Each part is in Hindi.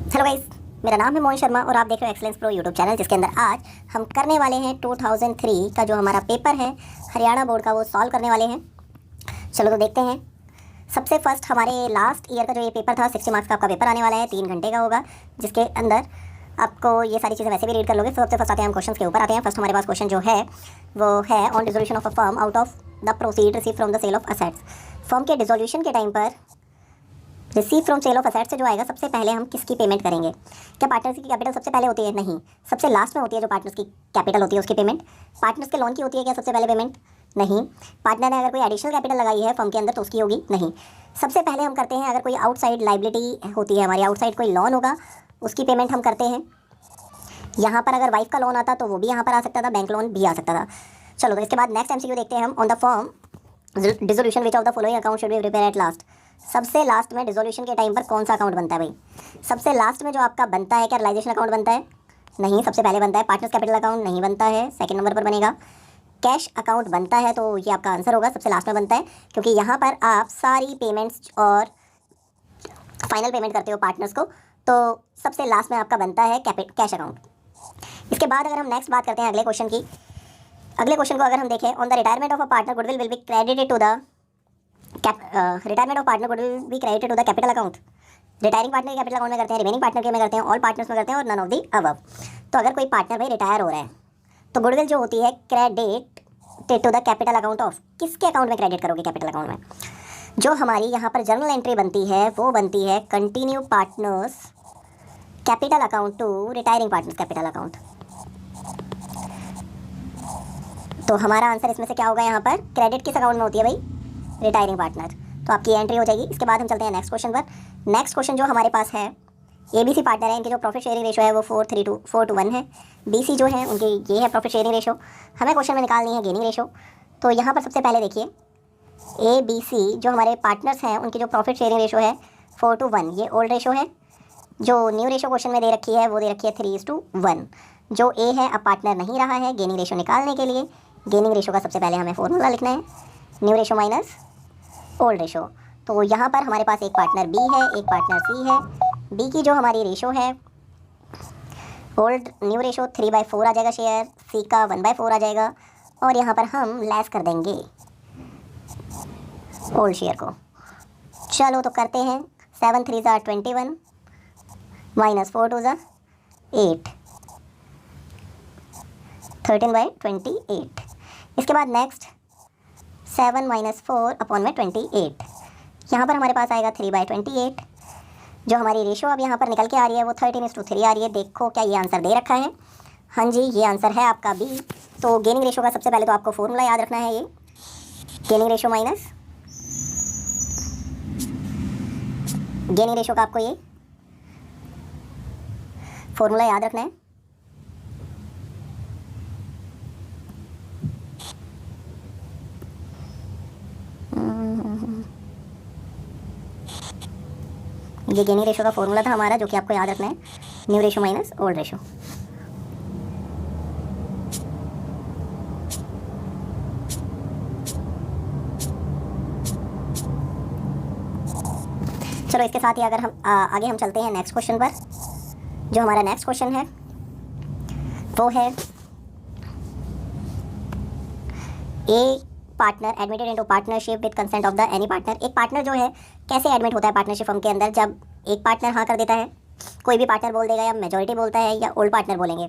हेलो गाइस, मेरा नाम है मोहन शर्मा और आप देख रहे हो एक्सेलेंस प्रो यूट्यूब चैनल, जिसके अंदर आज हम करने वाले हैं 2003 का जो हमारा पेपर है हरियाणा बोर्ड का, वो सॉल्व करने वाले हैं। चलो तो देखते हैं। सबसे फर्स्ट हमारे लास्ट ईयर का जो ये पेपर था 60 मार्क्स का आपका पेपर आने वाला है, 3 घंटे का होगा, जिसके अंदर आपको ये सारी चीज़ें वैसे भी रीड कर लोगे। सबसे फर्स्ट आते हैं हम क्वेश्चन के ऊपर आते हैं। फर्स्ट हमारे पास क्वेश्चन जो है वो है on dissolution of a firm out of the proceed receive from the sale of assets. Firm के डिसोल्यूशन के टाइम पर receive from sale of assets से जो आएगा, सबसे पहले हम किसकी पेमेंट करेंगे? क्या पार्टनर्स की कैपिटल सबसे पहले होती है? नहीं, सबसे लास्ट में होती है। जो पार्टनर्स की कैपिटल होती है उसकी पेमेंट। पार्टनर्स के लोन की होती है क्या सबसे पहले पेमेंट? नहीं। पार्टनर ने अगर कोई एडिशनल कैपिटल लगाई है फर्म के अंदर तो उसकी होगी? नहीं। सबसे पहले हम करते हैं, अगर कोई आउटसाइड लाइबिलिटी होती है हमारी, आउटसाइड कोई लोन होगा, उसकी पेमेंट हम करते हैं। यहाँ पर अगर वाइफ का लोन आता तो वो भी यहाँ पर आ सकता था, बैंक लोन भी आ सकता था। चलो तो इसके बाद नेक्स्ट MCQ देखते हैं हम। On the firm dissolution which of the following account should be prepare at last. सबसे लास्ट में डिसोल्यूशन के टाइम पर कौन सा अकाउंट बनता है भाई? सबसे लास्ट में जो आपका बनता है, क्या रियलाइजेशन अकाउंट बनता है? नहीं, सबसे पहले बनता है पार्टनर्स कैपिटल अकाउंट, नहीं बनता है, सेकंड नंबर पर बनेगा। कैश अकाउंट बनता है, तो ये आपका आंसर होगा, सबसे लास्ट में बनता है, क्योंकि यहाँ पर आप सारी पेमेंट्स और फाइनल पेमेंट करते हो पार्टनर्स को, तो सबसे लास्ट में आपका बनता है कैश अकाउंट। इसके बाद अगर हम नेक्स्ट बात करते हैं अगले क्वेश्चन की। अगले क्वेश्चन को अगर हम देखें, on the retirement of a partner goodwill will be credited to the retirement of partner goodwill be credited to the capital account. Retiring partner के कैपिटल अकाउंट में करते हैं, रिमेनिंग पार्टनर के में करते हैं, ऑल पार्टनर्स में करते हैं, और नन ऑफ दी अबव। तो अगर कोई पार्टनर भाई रिटायर हो रहा है तो गुडविल जो होती है credit to the capital account of, किसके अकाउंट में क्रेडिट करोगे? कैपिटल अकाउंट में। जो हमारी यहाँ पर जर्नल एंट्री बनती है वो बनती है continue partners capital account to retiring partners capital account. तो हमारा आंसर इसमें से क्या होगा? यहाँ पर क्रेडिट किस अकाउंट में होती है भाई? Retiring partner. तो आपकी एंट्री हो जाएगी। इसके बाद हम चलते हैं नेक्स्ट क्वेश्चन पर। नेक्स्ट क्वेश्चन जो हमारे पास है, ABC पार्टनर है, इनके जो प्रॉफिट शेयरिंग रेशो है वो 4:1 है। BC जो है उनकी ये है प्रॉफिट शेयरिंग रेशो। हमें क्वेश्चन में निकालनी है गेनिंग रेशो। तो यहाँ पर सबसे पहले देखिए, ABC जो हमारे पार्टनर्स हैं उनकी जो प्रॉफिट शेयरिंग रेशो है 4:1, ये ओल्ड रेशो है। जो न्यू रेशो क्वेश्चन में दे रखी है वो दे रखी है 3:1। जो A है अब पार्टनर नहीं रहा है, गेनिंग रेशो निकालने के लिए गेनिंग रेशो का सबसे पहले हमें फॉर्मूला लिखना है, new ratio minus old ratio. तो यहाँ पर हमारे पास एक पार्टनर B है, एक पार्टनर C है। B की जो हमारी रेशो है ओल्ड न्यू रेशो 3/4 आ जाएगा शेयर, C का 1/4 आ जाएगा, और यहाँ पर हम लेस कर देंगे ओल्ड शेयर को। चलो तो करते हैं, 7 3 ज़ा 21 माइनस 4 2 ज़ा 8, 13/28। इसके बाद नेक्स्ट 7 माइनस 4 अपॉन में 28। यहाँ पर हमारे पास आएगा 3/28। जो हमारी रेशो अब यहाँ पर निकल के आ रही है वो 13:3 आ रही है। देखो क्या ये आंसर दे रखा है? हाँ जी, ये आंसर है आपका B। तो गेनिंग रेशो का सबसे पहले तो आपको फॉर्मूला याद रखना है, ये gaining ratio minus gaining ratio का आपको ये फॉर्मूला याद रखना है। ये गेनिंग रेशो का फॉर्मूला था हमारा, जो कि आपको याद रखना है, new ratio minus old ratio. चलो इसके साथ ही अगर हम आगे हम चलते हैं नेक्स्ट क्वेश्चन पर। जो हमारा नेक्स्ट क्वेश्चन है वो है a partner admitted into partnership with consent of the any partner. एक पार्टनर जो है कैसे एडमिट होता है पार्टनरशिप फर्म के अंदर? जब एक पार्टनर हाँ कर देता है, कोई भी पार्टनर बोल देगा, या मेजॉरिटी बोलता है, या ओल्ड पार्टनर बोलेंगे।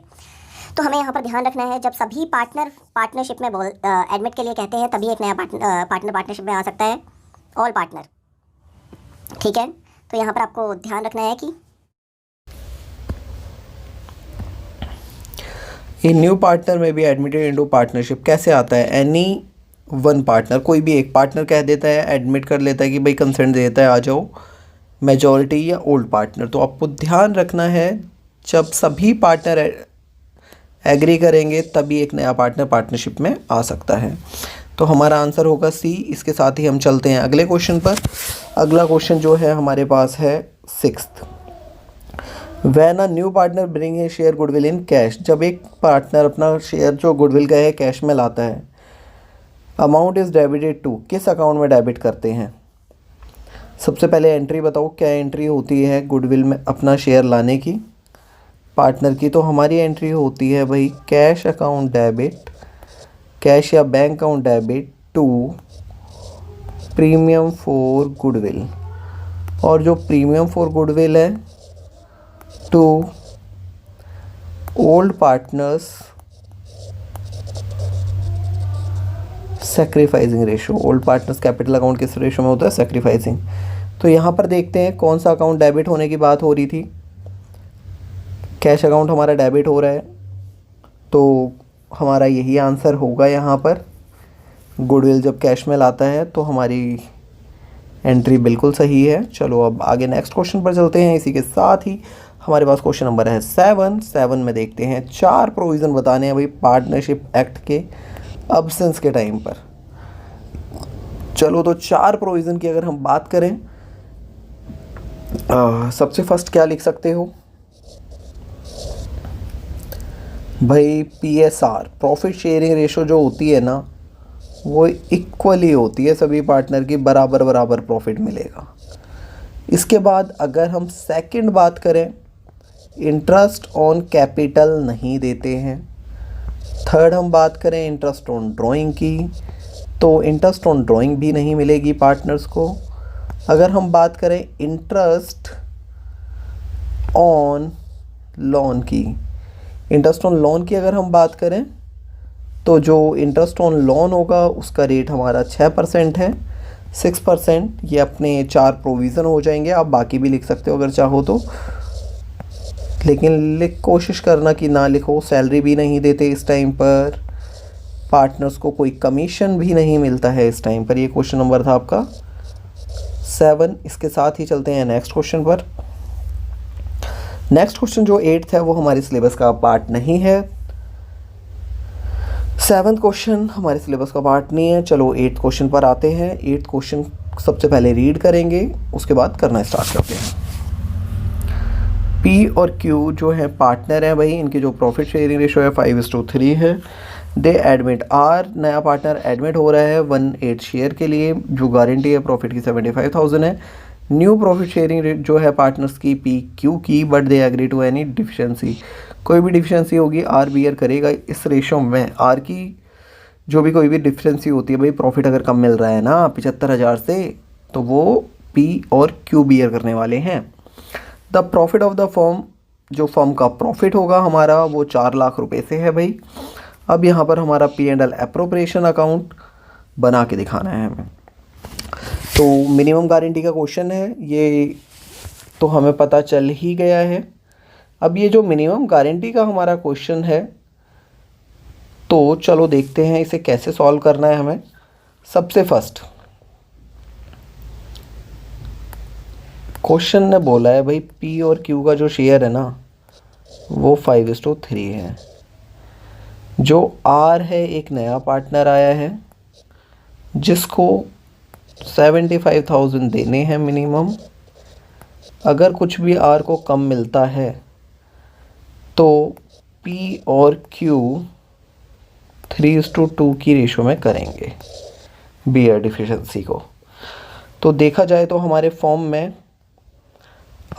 तो हमें यहाँ पर ध्यान रखना है, जब सभी पार्टनर पार्टनरशिप में एडमिट के लिए कहते हैं तभी एक नया पार्टनर पार्टनरशिप में आ सकता है, ऑल पार्टनर। ठीक है, तो यहाँ पर आपको ध्यान रखना है कि ये न्यू पार्टनर में भी एडमिटेड इनटू पार्टनरशिप कैसे आता है? एनी वन पार्टनर, कोई भी एक पार्टनर कह देता है, एडमिट कर लेता है कि भाई कंसेंट दे देता है, आ जाओ, मेजॉरिटी या ओल्ड पार्टनर। तो आपको ध्यान रखना है, जब सभी पार्टनर एग्री करेंगे तभी एक नया पार्टनर पार्टनरशिप में आ सकता है। तो हमारा आंसर होगा C। इसके साथ ही हम चलते हैं अगले क्वेश्चन पर। अगला क्वेश्चन जो है हमारे पास है 6th। When a new partner bring a share goodwill in cash. जब एक पार्टनर अपना शेयर जो गुडविल का है कैश में लाता है, अमाउंट इज़ डेबिटेड टू, किस अकाउंट में डेबिट करते हैं? सबसे पहले एंट्री बताओ, क्या एंट्री होती है गुडविल में अपना शेयर लाने की पार्टनर की? तो हमारी एंट्री होती है भाई कैश अकाउंट डेबिट, कैश या bank account debit to premium for goodwill, और जो प्रीमियम फॉर गुडविल है to old partners sacrificing ratio. Old partners capital account किस रेशो में होता है? सैक्रिफाइसिंग। तो यहाँ पर देखते हैं कौन सा अकाउंट डेबिट होने की बात हो रही थी। कैश अकाउंट हमारा डेबिट हो रहा है, तो हमारा यही आंसर होगा यहाँ पर। गुडविल जब कैश में लाता है तो हमारी एंट्री बिल्कुल सही है। चलो अब आगे नेक्स्ट क्वेश्चन पर चलते हैं। इसी के साथ ही हमारे पास क्वेश्चन नंबर है 7 में देखते हैं 4 प्रोविज़न बताने हैं भाई पार्टनरशिप एक्ट के अब्सेंस के टाइम पर। चलो तो 4 प्रोविज़न की अगर हम बात करें, सबसे फर्स्ट क्या लिख सकते हो भाई? PSR प्रॉफिट शेयरिंग रेशो जो होती है ना, वो इक्वली होती है, सभी पार्टनर की बराबर बराबर प्रॉफिट मिलेगा। इसके बाद अगर हम सेकंड बात करें, इंटरेस्ट ऑन कैपिटल नहीं देते हैं। थर्ड हम बात करें इंटरेस्ट ऑन ड्राइंग की, तो इंटरेस्ट ऑन ड्राइंग भी नहीं मिलेगी पार्टनर्स को। अगर हम बात करें इंटरेस्ट ऑन लोन की, इंटरेस्ट ऑन लोन की अगर हम बात करें तो जो इंटरेस्ट ऑन लोन होगा उसका रेट हमारा 6% है, 6%। ये अपने 4 प्रोविज़न हो जाएंगे। आप बाकी भी लिख सकते हो अगर चाहो तो, लेकिन कोशिश करना कि ना लिखो। सैलरी भी नहीं देते इस टाइम पर, पार्टनर्स को कोई कमीशन भी नहीं मिलता है इस टाइम पर। ये क्वेश्चन नंबर था आपका 7। इसके साथ ही चलते हैं नेक्स्ट क्वेश्चन पर। नेक्स्ट क्वेश्चन जो 8th है वो हमारे सिलेबस का पार्ट नहीं है। 7th क्वेश्चन हमारे सिलेबस का पार्ट नहीं है। चलो 8th क्वेश्चन पर आते हैं। 8th क्वेश्चन सबसे पहले रीड करेंगे, उसके बाद करना स्टार्ट करते हैं। P और Q जो है पार्टनर है भाई, इनकी जो प्रॉफिट शेयरिंग रेशो है 5:3 है। दे एडमिट, R नया पार्टनर एडमिट हो रहा है 1/8 शेयर के लिए, जो गारंटी है प्रॉफिट की 75,000 है। न्यू प्रॉफिट शेयरिंग रेट जो है पार्टनर्स की PQ की, but they agree to any deficiency. कोई भी डिफिशेंसी होगी R बियर करेगा इस रेशो में। R की जो भी कोई भी डिफिशेंसी होती है भाई, प्रॉफिट अगर कम मिल रहा है ना 75,000 से, तो वो P और Q बियर करने वाले हैं। The profit of the firm, जो फर्म का प्रॉफिट होगा हमारा वो 4 लाख रुपए से है भाई। अब यहाँ पर हमारा P&L एप्रोप्रिएशन अकाउंट बना के दिखाना है हमें। तो मिनिमम गारंटी का क्वेश्चन है ये, तो हमें पता चल ही गया है। अब ये जो मिनिमम गारंटी का हमारा क्वेश्चन है, तो चलो देखते हैं इसे कैसे सॉल्व करना है हमें। सबसे फर्स्ट क्वेश्चन ने बोला है भाई P और Q का जो शेयर है ना वो 5:3 है। जो R है एक नया पार्टनर आया है जिसको 75,000 देने हैं मिनिमम। अगर कुछ भी R को कम मिलता है तो P और Q 3:2 की रेशो में करेंगे बियर डिफिशिएंसी को। तो देखा जाए तो हमारे फॉर्म में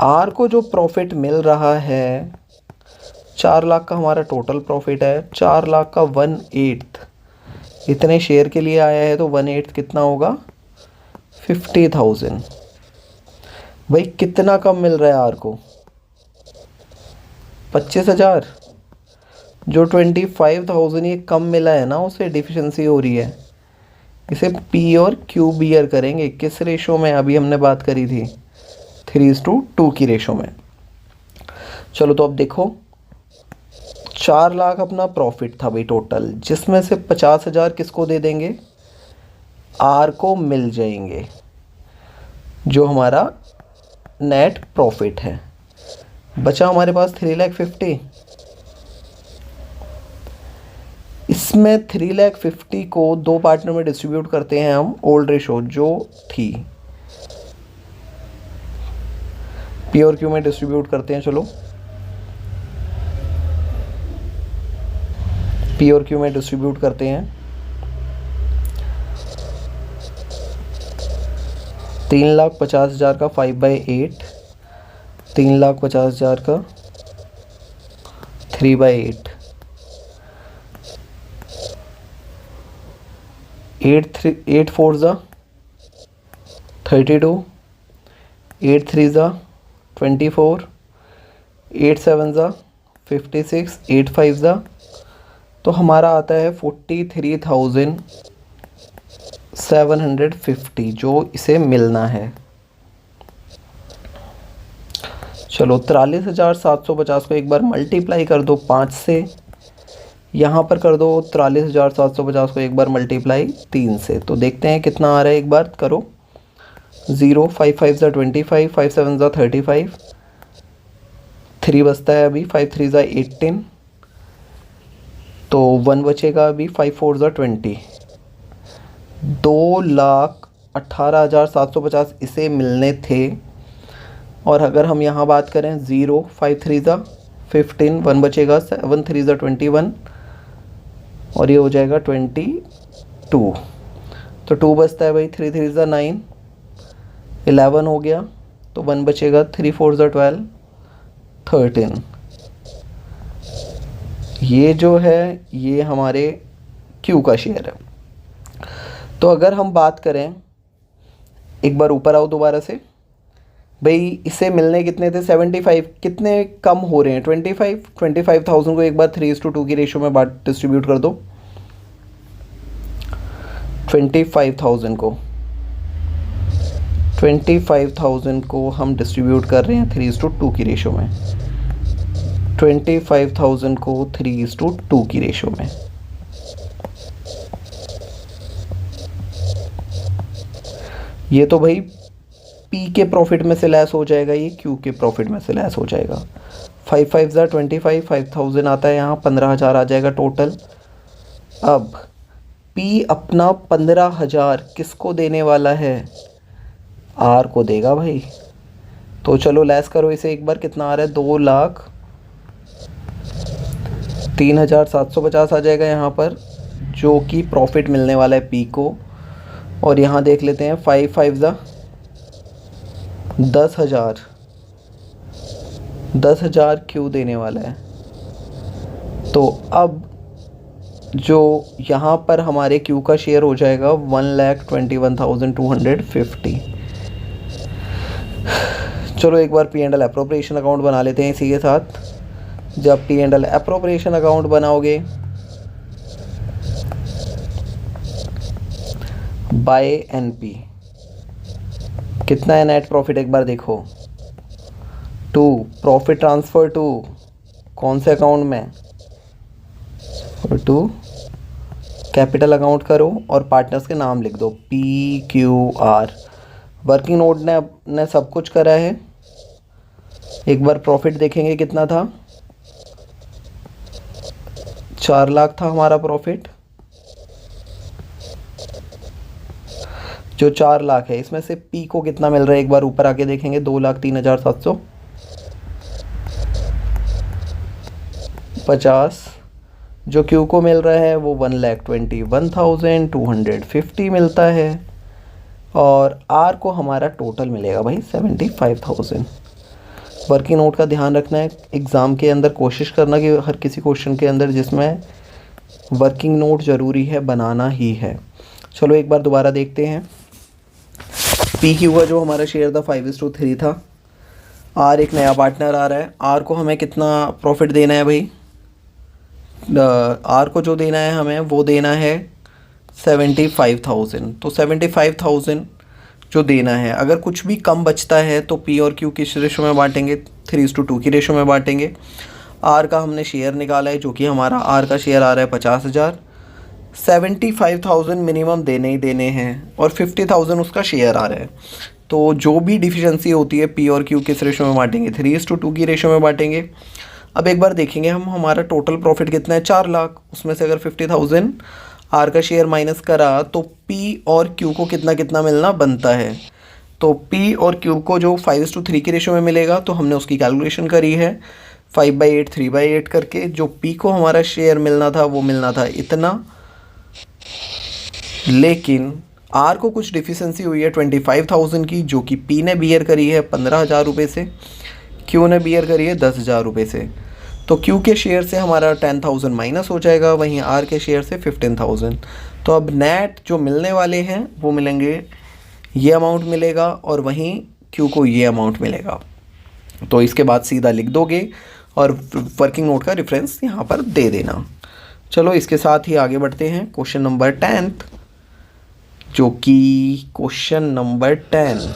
R को जो प्रॉफिट मिल रहा है 4 लाख का हमारा टोटल प्रॉफिट है। 4 लाख का 1/8 इतने शेयर के लिए आया है, तो 1/8 कितना होगा? 50,000। भाई कितना कम मिल रहा है R को? 25,000। जो 25,000 ये कम मिला है ना, उसे डिफिशिएंसी हो रही है। इसे P और Q बियर करेंगे। किस रेशो में अभी हमने बात करी थी? 3:2 की रेशो में। चलो तो अब देखो, 4 लाख अपना प्रॉफिट था भाई टोटल, जिसमें से 50,000 किसको दे देंगे? R को मिल जाएंगे, जो हमारा नेट प्रॉफिट है। बचा हमारे पास 3,50,000। इसमें 3,50,000 को 2 पार्टनर में डिस्ट्रीब्यूट करते हैं हम, ओल्ड रेशो जो थी। P और Q में डिस्ट्रीब्यूट करते हैं। चलो P और Q में डिस्ट्रीब्यूट करते हैं। 3,50,000 का 5/8, 3,50,000 का 3/8, 8 4 ज़ा 32, 8 3 ज़ा 24, 8 7 ज़ा 56, 8 5 ज़ा, तो हमारा आता है 43,750 जो इसे मिलना है। चलो 43,750 को एक बार मल्टीप्लाई कर दो 5 से, यहाँ पर कर दो 43,750 को एक बार मल्टीप्लाई 3 से, तो देखते हैं कितना आ रहा है। एक बार करो 0 5 5 ज़ा 25, 5 7 ज़ा 35, 3 बचता है अभी, 5 3 ज़ा 18, तो 1 बचेगा अभी, 5 4 ज़ा 20, 2,18,750 इसे मिलने थे। और अगर हम यहाँ बात करें 0 5 3 ज़ा 15, 1 बचेगा, 7 3 ज़ा 21, और ये हो जाएगा 22, तो 2 बचता है भाई, 3 3 ज़ा 9, 11 हो गया, तो 1 बचेगा, 3 4 ज़ा 12, 13। ये जो है ये हमारे क्यू का शेयर है। तो अगर हम बात करें, एक बार ऊपर आओ दोबारा से भाई, इसे मिलने कितने थे 75, कितने कम हो रहे हैं 25,000 को एक बार 3:2 की रेशो में बात डिस्ट्रीब्यूट कर दो। 25,000 को हम डिस्ट्रीब्यूट कर रहे हैं 3:2 की रेशो में, 25,000 को 3:2 की रेशो में। ये तो भाई पी के प्रॉफिट में से लेस हो जाएगा, ये क्यू के प्रॉफिट में से लेस हो जाएगा। 5 5 ज़ा 25, 5,000 आता है यहाँ, 15,000 आ जाएगा टोटल। अब पी अपना 15,000 किसको देने वाला है, आर को देगा भाई। तो चलो लेस करो इसे एक बार, कितना आ रहा है 2,03,750 आ जाएगा यहाँ पर, जो कि प्रॉफिट मिलने वाला है पी को। और यहाँ देख लेते हैं 5 5 ज़ा 10,000, 10,000 क्यों देने वाला है। तो अब जो यहाँ पर हमारे क्यू का शेयर हो जाएगा 1,21,250। चलो एक बार P&L एप्रोप्रिएशन अकाउंट बना लेते हैं इसी के साथ। जब P&L एप्रोप्रिएशन अकाउंट बनाओगे, बाय एनपी कितना है नेट प्रॉफिट, एक बार देखो 2, प्रॉफिट ट्रांसफ़र टू कौन से अकाउंट में, टू कैपिटल अकाउंट करो और पार्टनर्स के नाम लिख दो PQR। वर्किंग नोट ने सब कुछ करा है। एक बार प्रॉफिट देखेंगे कितना था, 4 लाख था हमारा प्रॉफिट। जो 4 लाख है इसमें से पी को कितना मिल रहा है, एक बार ऊपर आके देखेंगे 2,03,750। जो क्यू को मिल रहा है वो 1,21,250 मिलता है। और आर को हमारा टोटल मिलेगा भाई 75,000। वर्किंग नोट का ध्यान रखना है, एग्ज़ाम के अंदर कोशिश करना कि हर किसी क्वेश्चन के अंदर जिसमें वर्किंग नोट ज़रूरी है बनाना ही है। चलो एक बार दोबारा देखते हैं। पी क्यू का जो हमारा शेयर था 5:3 था। आर एक नया पार्टनर आ रहा है, आर को हमें कितना प्रॉफिट देना है भाई, आर को जो देना है हमें वो देना है 75,000। तो 75,000 जो देना है, अगर कुछ भी कम बचता है तो पी और क्यू किस रेशो में बांटेंगे, 3:2 की रेशो में बांटेंगे। आर का हमने शेयर निकाला है, जो कि हमारा आर का शेयर आ रहा है 50,000। 75,000 मिनिमम देने ही देने हैं और 50,000 उसका शेयर आ रहा है। तो जो भी डिफिशेंसी होती है पी और क्यू किस रेशो में बांटेंगे, 3:2 की रेशो में बांटेंगे। अब एक बार देखेंगे हम, हमारा टोटल प्रॉफिट कितना है 4 लाख, उसमें से अगर 50,000 आर का शेयर माइनस करा तो पी और क्यू को कितना कितना मिलना बनता है। तो पी और क्यू को जो 5:3 की रेशो में मिलेगा, तो हमने उसकी कैलकुलेशन करी है 5/8 3/8 करके। जो पी को हमारा शेयर मिलना था वो मिलना था इतना, लेकिन आर को कुछ डिफिशेंसी हुई है 25,000 की, जो कि पी ने बियर करी है 15,000 रुपये से, क्यू ने बियर करी है 10,000 रुपये से। तो क्यू के शेयर से हमारा 10,000 माइनस हो जाएगा, वहीं आर के शेयर से 15,000। तो अब नेट जो मिलने वाले हैं वो मिलेंगे, ये अमाउंट मिलेगा और वहीं क्यू को ये अमाउंट मिलेगा। तो इसके बाद सीधा लिख दोगे और वर्किंग नोट का रेफरेंस यहाँ पर दे देना। चलो इसके साथ ही आगे बढ़ते हैं क्वेश्चन नंबर 10, जो कि question number 10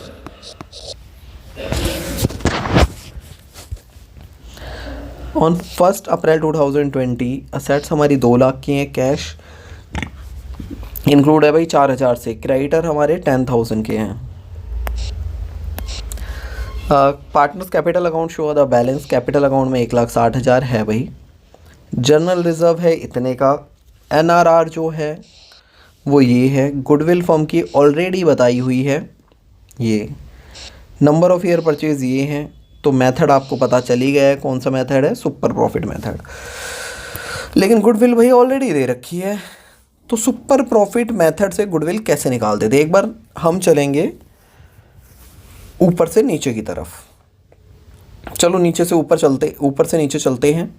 on 1 April 2020 assets हमारी 2 लाख की हैं, कैश इंक्लूड है भाई 4,000 से, क्रेडिटर हमारे 10,000 के हैं। Partners capital account show the balance, capital account में 1,60,000 है भाई। जनरल रिजर्व है इतने का। एनआरआर जो है वो ये है। गुडविल फर्म की ऑलरेडी बताई हुई है ये। नंबर ऑफ ईयर परचेज ये हैं। तो मेथड आपको पता चल ही गया है कौन सा मेथड है, सुपर प्रॉफिट मेथड। लेकिन गुडविल भाई ऑलरेडी दे रखी है, तो सुपर प्रॉफिट मेथड से गुडविल कैसे निकालते थे। एक बार हम चलेंगे ऊपर से नीचे की तरफ। चलो नीचे से ऊपर से नीचे चलते हैं।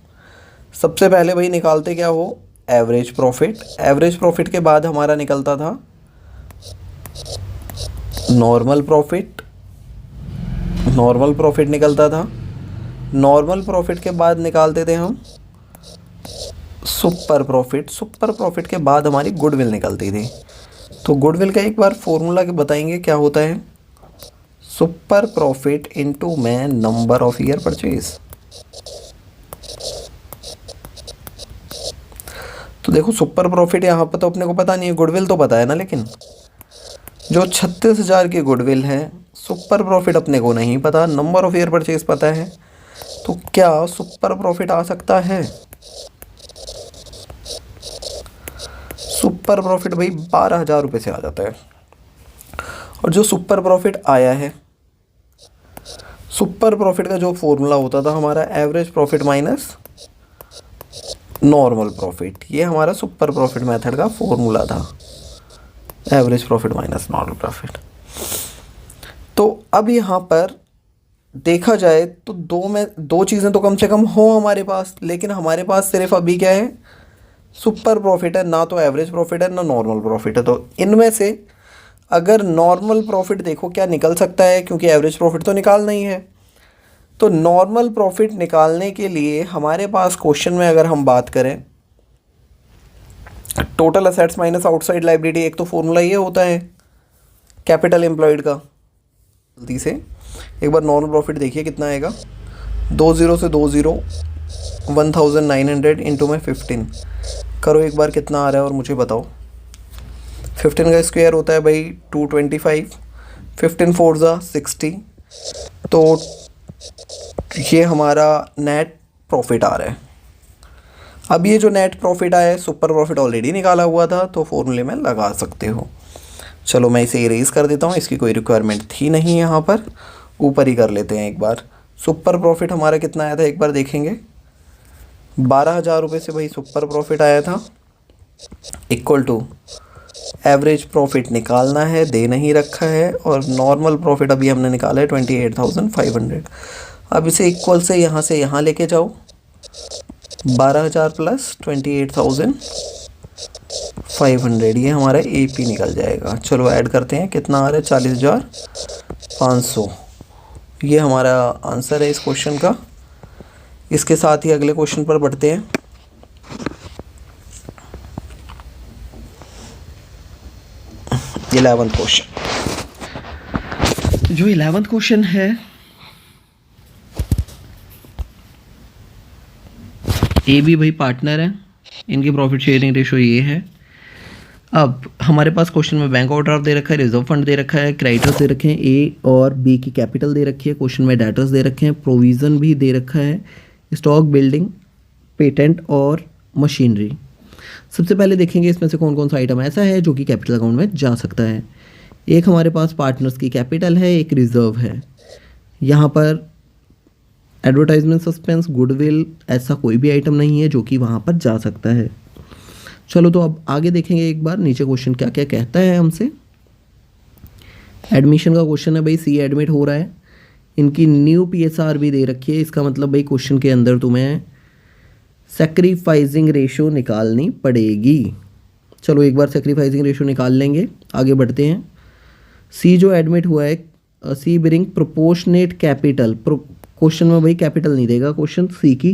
सबसे पहले भाई निकालते क्या हो, एवरेज प्रॉफिट। एवरेज प्रॉफिट के बाद हमारा निकलता था नॉर्मल प्रॉफिट। नॉर्मल प्रॉफिट निकलता था। नॉर्मल प्रॉफिट के बाद निकालते थे हम सुपर प्रॉफिट। सुपर प्रॉफिट के बाद हमारी गुडविल निकलती थी। तो गुडविल का एक बार फॉर्मूला के बताएंगे क्या होता है। सुपर प्रॉफिट इनटू में नंबर ऑफ ईयर परचेज। तो देखो सुपर प्रॉफिट यहाँ पर तो अपने को पता नहीं है, गुडविल तो पता है ना, लेकिन जो 36,000 की गुडविल है, सुपर प्रॉफिट अपने को नहीं पता, नंबर ऑफ ईयर परचेज पता है। तो क्या सुपर प्रॉफिट आ सकता है। सुपर प्रॉफिट भाई 12,000 रुपये से आ जाता है। और जो सुपर प्रॉफिट आया है, सुपर प्रॉफिट का जो फॉर्मूला होता था हमारा average profit minus normal profit, ये हमारा सुपर प्रॉफिट मेथड का फॉर्मूला था, average profit minus normal profit. तो अब यहाँ पर देखा जाए तो दो चीज़ें तो कम से कम हो हमारे पास, लेकिन हमारे पास सिर्फ अभी क्या है, सुपर प्रॉफिट है, ना तो एवरेज प्रॉफिट है ना नॉर्मल प्रॉफिट है। तो इनमें से अगर नॉर्मल प्रॉफिट देखो क्या निकल सकता है, क्योंकि एवरेज प्रॉफिट तो निकालना ही है। तो नॉर्मल प्रॉफिट निकालने के लिए हमारे पास क्वेश्चन में अगर हम बात करें total assets minus outside liability, एक तो फॉर्मूला ये होता है कैपिटल एम्प्लॉयड का। जल्दी से एक बार नॉर्मल प्रॉफिट देखिए कितना आएगा, 20 से 20 1900 इंटू में 15 करो एक बार कितना आ रहा है और मुझे बताओ। 15 का स्क्वायर होता है भाई 225, 15 4 ज़ा 60। तो ये हमारा नेट प्रॉफिट आ रहा है। अब ये जो नेट प्रॉफिट आया है, सुपर प्रॉफिट ऑलरेडी निकाला हुआ था, तो फॉर्मूले में लगा सकते हो। चलो मैं इसे इरेज कर देता हूँ, इसकी कोई रिक्वायरमेंट थी नहीं यहाँ पर, ऊपर ही कर लेते हैं एक बार। सुपर प्रॉफिट हमारा कितना आया था एक बार देखेंगे, 12,000 रुपये से भाई सुपर प्रॉफिट आया था, इक्वल टू एवरेज प्रॉफिट निकालना है, दे नहीं रखा है, और नॉर्मल प्रॉफिट अभी हमने निकाला है 28,500। अब इसे इक्वल से यहाँ लेके जाओ, 12,000 प्लस 28,500, ये हमारा AP निकल जाएगा। चलो ऐड करते हैं, कितना आ रहा है 40,500। ये हमारा आंसर है इस क्वेश्चन का। इसके साथ ही अगले क्वेश्चन पर बढ़ते हैं। ये 11th क्वेश्चन, जो 11th क्वेश्चन है, AB भाई पार्टनर है, इनकी प्रॉफिट शेयरिंग रेशो ये है। अब हमारे पास क्वेश्चन में बैंक ओवरड्राफ्ट दे रखा है, रिजर्व फंड दे रखा है, क्रेडिटर्स दे रखे हैं, A और B की कैपिटल दे रखी है, क्वेश्चन में डेटर्स दे रखे हैं, प्रोविज़न भी दे रखा है, स्टॉक, बिल्डिंग, पेटेंट और मशीनरी। सबसे पहले देखेंगे इसमें से कौन कौन सा आइटम ऐसा है जो कि कैपिटल अकाउंट में जा सकता है। एक हमारे पास पार्टनर्स की कैपिटल है, एक रिजर्व है। यहाँ पर एडवर्टाइजमेंट सस्पेंस, गुडविल, ऐसा कोई भी आइटम नहीं है जो कि वहाँ पर जा सकता है। चलो तो अब आगे देखेंगे एक बार नीचे क्वेश्चन क्या क्या कहता है हमसे। एडमिशन का क्वेश्चन है भाई, सी एडमिट हो रहा है, इनकी न्यू PSR भी दे रखी है। इसका मतलब भाई क्वेश्चन के अंदर तुम्हें सेक्रीफाइसिंग रेशो निकालनी पड़ेगी। चलो एक बार सेक्रीफाइसिंग रेशो निकाल लेंगे, आगे बढ़ते हैं। सी जो एडमिट हुआ है, सी बिरिंग प्रोपोर्शनेट कैपिटल, क्वेश्चन में भाई कैपिटल नहीं देगा क्वेश्चन सी की,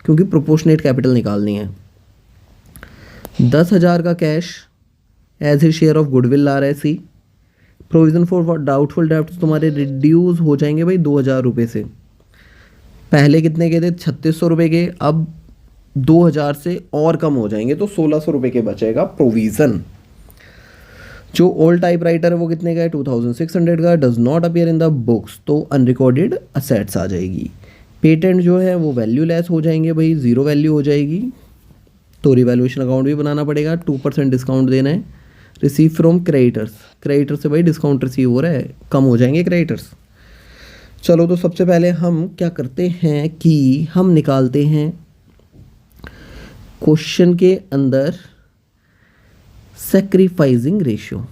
क्योंकि प्रोपोर्शनेट कैपिटल निकालनी है। 10,000 का cash as a share of goodwill ला रहा है C. Provision for doubtful debts तुम्हारे रिड्यूस हो जाएंगे भाई 2,000 रुपये से। पहले कितने के थे? 3600 रुपये के, अब 2,000 से और कम हो जाएंगे तो 1,600 रुपये के बचेगा प्रोविज़न। जो ओल्ड टाइप राइटर है वो कितने का है? 2,600 का। Does not appear in the books, तो अनरिकॉर्डेड असेट्स आ जाएगी। पेटेंट जो है वो वैल्यू लेस हो जाएंगे भाई, ज़ीरो वैल्यू हो जाएगी, तो रिवैल्यूएशन अकाउंट भी बनाना पड़ेगा। 2% डिस्काउंट देना है। रिसीव फ्रॉम क्रेडिटर्स, क्रेडिटर से भाई डिस्काउंट रिसीव हो रहा है, कम हो जाएंगे क्रेडिटर्स। चलो तो सबसे पहले हम क्या करते हैं कि हम निकालते हैं क्वेश्चन के अंदर सेक्रीफाइसिंग रेशियो।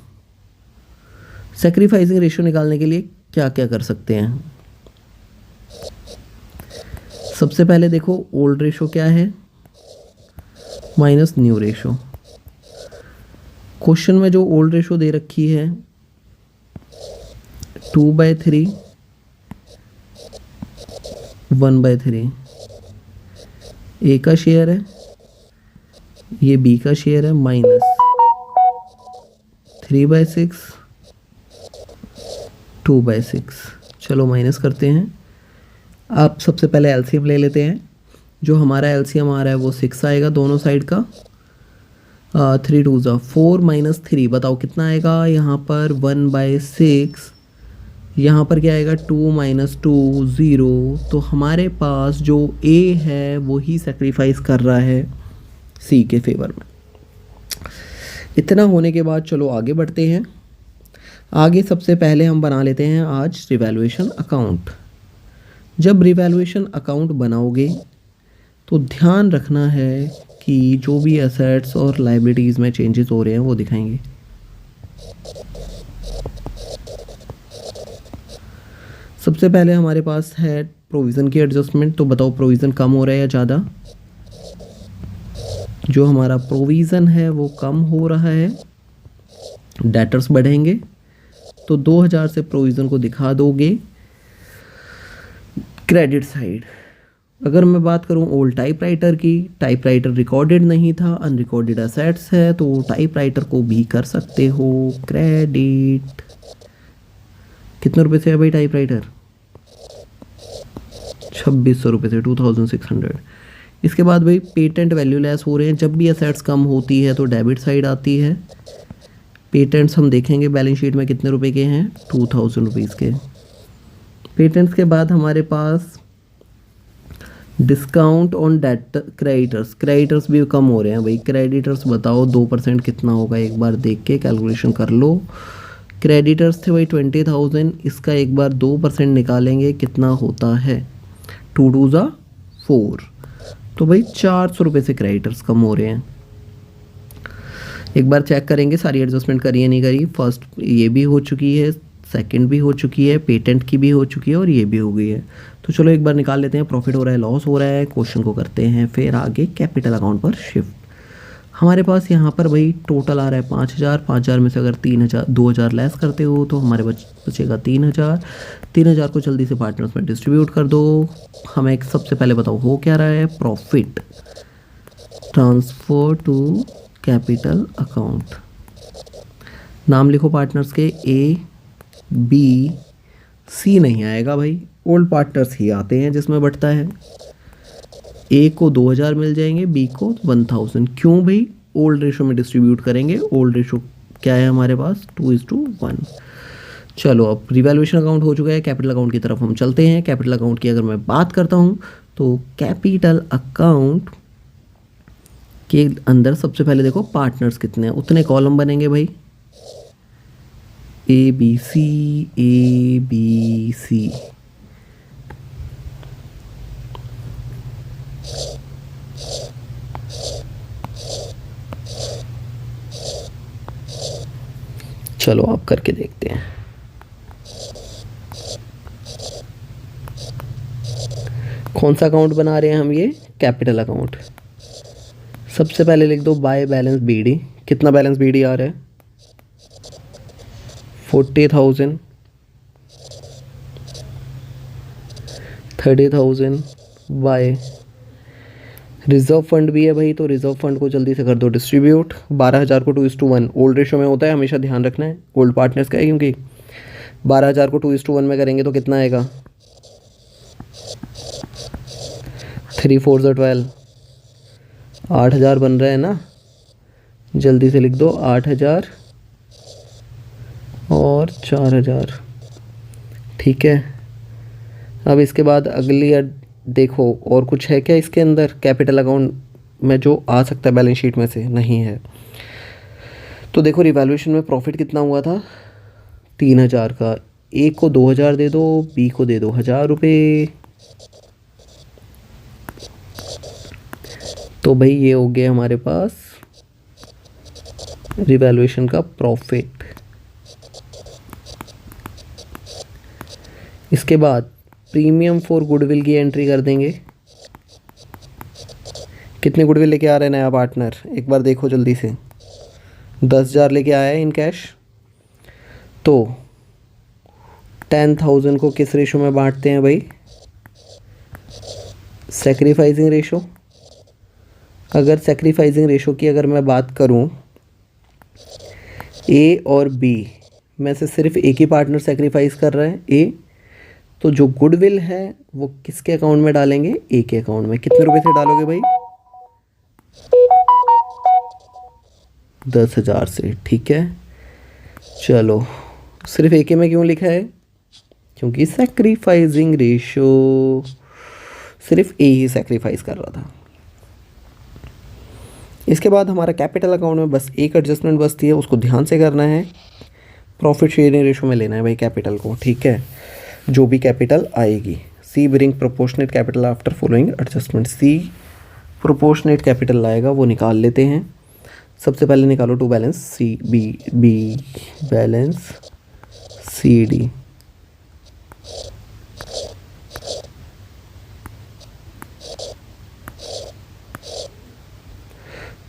सेक्रीफाइसिंग रेशियो निकालने के लिए क्या क्या कर सकते हैं? सबसे पहले देखो ओल्ड रेशो क्या है माइनस न्यू रेशो। क्वेश्चन में जो ओल्ड रेशो दे रखी है 2/3 1/3, ए का शेयर है, ये बी का शेयर है, माइनस 3/6 2/6। चलो माइनस करते हैं। आप सबसे पहले एलसीएम ले लेते हैं। जो हमारा एलसीएम आ रहा है वो 6 आएगा दोनों साइड का। 3 2 4 माइनस 3, बताओ कितना आएगा? यहाँ पर 1/6, यहाँ पर क्या आएगा? 2 माइनस 2 0। तो हमारे पास जो ए है वो ही सेक्रीफाइस कर रहा है सी के फेवर में। इतना होने के बाद चलो आगे बढ़ते हैं। आगे सबसे पहले हम बना लेते हैं आज रिवैल्यूएशन अकाउंट। जब रिवैल्यूएशन अकाउंट बनाओगे तो ध्यान रखना है कि जो भी एसेट्स और लाइबिलिटीज़ में चेंजेस हो रहे हैं वो दिखाएंगे। सबसे पहले हमारे पास है प्रोविज़न की एडजस्टमेंट। तो बताओ प्रोविज़न कम हो रहा है या ज़्यादा? जो हमारा प्रोविज़न है वो कम हो रहा है, डेटर्स बढ़ेंगे, तो 2,000 से प्रोविज़न को दिखा दोगे क्रेडिट साइड। अगर मैं बात करूं ओल्ड टाइपराइटर की, टाइपराइटर रिकॉर्डेड नहीं था, अनरिकॉर्डेड असेट्स है, तो टाइपराइटर को भी कर सकते हो क्रेडिट। कितने रुपए से है भाई टाइपराइटर? 2,600 रुपये से, 2,600। इसके बाद भाई पेटेंट वैल्यू लेस हो रहे हैं। जब भी असेट्स कम होती है तो डेबिट साइड आती है। पेटेंट्स हम देखेंगे बैलेंस शीट में कितने रुपए के हैं, 2,000 रुपीज़ के। पेटेंट्स के बाद हमारे पास discount on debt creditors, creditors भी कम हो रहे हैं भाई। क्रेडिटर्स बताओ 2% कितना होगा, एक बार देख के कैलकुलेशन कर लो। क्रेडिटर्स थे भाई 20,000, इसका एक बार 2% निकालेंगे कितना होता है, 2 2 4। तो भाई 400 रुपये से क्रेडिटर्स कम हो रहे हैं। एक बार चेक करेंगे सारी एडजस्टमेंट करी है नहीं करी। फर्स्ट ये भी हो चुकी है, सेकंड भी हो चुकी है, पेटेंट की भी हो चुकी है और ये भी हो गई है। तो चलो एक बार निकाल लेते हैं प्रॉफिट हो रहा है लॉस हो रहा है, क्वेश्चन को करते हैं, फिर आगे कैपिटल अकाउंट पर शिफ्ट। हमारे पास यहाँ पर भाई टोटल आ रहा है 5,000। 5,000 में से अगर 2,000 लेस करते हो तो हमारे बचेगा 3,000। 3,000 को जल्दी से पार्टनर्स में डिस्ट्रीब्यूट कर दो। हमें सबसे पहले बताओ हो क्या रहा है, profit transfer to capital account. नाम लिखो पार्टनर्स के, ए बी सी नहीं आएगा भाई, ओल्ड पार्टनर्स ही आते हैं जिसमें बढ़ता है। ए को 2,000 मिल जाएंगे, बी को 1,000। क्यों भाई? ओल्ड रेशो में डिस्ट्रीब्यूट करेंगे। ओल्ड रेशो क्या है हमारे पास, 2:1। चलो अब रिवैल्यूएशन अकाउंट हो चुका है, कैपिटल अकाउंट की तरफ हम चलते हैं। कैपिटल अकाउंट की अगर मैं बात करता हूँ तो कैपिटल अकाउंट के अंदर सबसे पहले देखो पार्टनर्स कितने हैं, उतने कॉलम बनेंगे भाई। A B C. चलो आप करके देखते हैं। कौन सा अकाउंट बना रहे हैं हम? ये कैपिटल अकाउंट। सबसे पहले लिख दो बाय बैलेंस BD। कितना बैलेंस BD आ रहा है? 40,000, 30,000 बाय रिज़र्व फंड भी है भाई, तो रिज़र्व फंड को जल्दी से कर दो डिस्ट्रीब्यूट। 12,000 को 2:1 ओल्ड रेशो में होता है, हमेशा ध्यान रखना है ओल्ड पार्टनर्स का है, क्योंकि 12,000 को 2:1 में करेंगे तो कितना आएगा? 3 4 12, 8,000 बन रहा है ना। जल्दी से लिख दो 8,000 और 4,000। ठीक है, अब इसके बाद अगली देखो और कुछ है क्या इसके अंदर कैपिटल अकाउंट में जो आ सकता है बैलेंस शीट में से? नहीं है। तो देखो रिवैल्यूएशन में प्रॉफिट कितना हुआ था? 3,000 का। ए को 2,000 दे दो, बी को दे दो 1,000 रुपये। तो भाई ये हो गया हमारे पास रिवैल्यूएशन का प्रॉफिट। इसके बाद प्रीमियम फॉर गुडविल की एंट्री कर देंगे। कितने गुडविल लेके आ रहे हैं नया पार्टनर? एक बार देखो जल्दी से। 10,000 लेके आया है इन कैश। तो 10,000 को किस रेशो में बांटते हैं भाई? Sacrificing ratio. अगर सैक्रिफाइसिंग रेशो की अगर मैं बात करूं, ए और बी में से सिर्फ एक ही पार्टनर सैक्रिफाइस कर रहा है, ए। तो जो गुडविल है वो किसके अकाउंट में डालेंगे? ए के अकाउंट में। कितने रुपए से डालोगे भाई? 10,000 से। ठीक है, चलो। सिर्फ ए के में क्यों लिखा है? क्योंकि सैक्रिफाइसिंग रेशो सिर्फ ए ही सैक्रिफाइस कर रहा था। इसके बाद हमारा कैपिटल अकाउंट में बस एक एडजस्टमेंट बचती है, उसको ध्यान से करना है। प्रॉफिट शेयरिंग रेशो में लेना है भाई कैपिटल को। ठीक है, जो भी कैपिटल आएगी। C bring proportionate capital after following adjustment. C proportionate capital आएगा, वो निकाल लेते हैं। सबसे पहले निकालो to balance C B balance CD।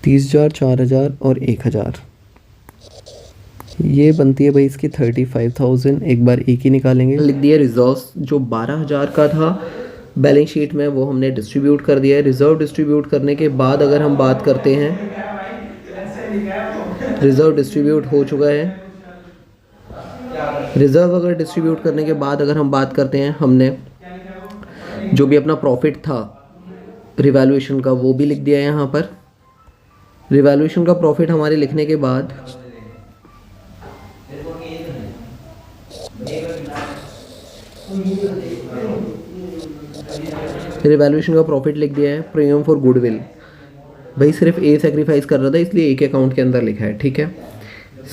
तीस 30,000, 4,000 और 1,000। ये बनती है भाई इसकी 35,000। एक बार एक ही निकालेंगे। लिख दिया रिजर्व्स, जो 12,000 का था बैलेंस शीट में वो हमने डिस्ट्रीब्यूट कर दिया है। रिजर्व डिस्ट्रीब्यूट करने के बाद अगर हम बात करते हैं, रिजर्व डिस्ट्रीब्यूट हो चुका है। रिजर्व अगर डिस्ट्रीब्यूट करने के बाद अगर हम बात करते हैं, हमने जो भी अपना प्रॉफिट था रिवैल्यूएशन का वो भी लिख दिया है यहाँ पर। रिवैल्यूएशन का प्रॉफिट हमारे लिखने के बाद रिवैल्यूएशन का प्रॉफिट लिख दिया है। प्रीमियम फॉर गुडविल भाई सिर्फ ए सैक्रिफाइस कर रहा था, इसलिए ए के अकाउंट के अंदर लिखा है। ठीक है,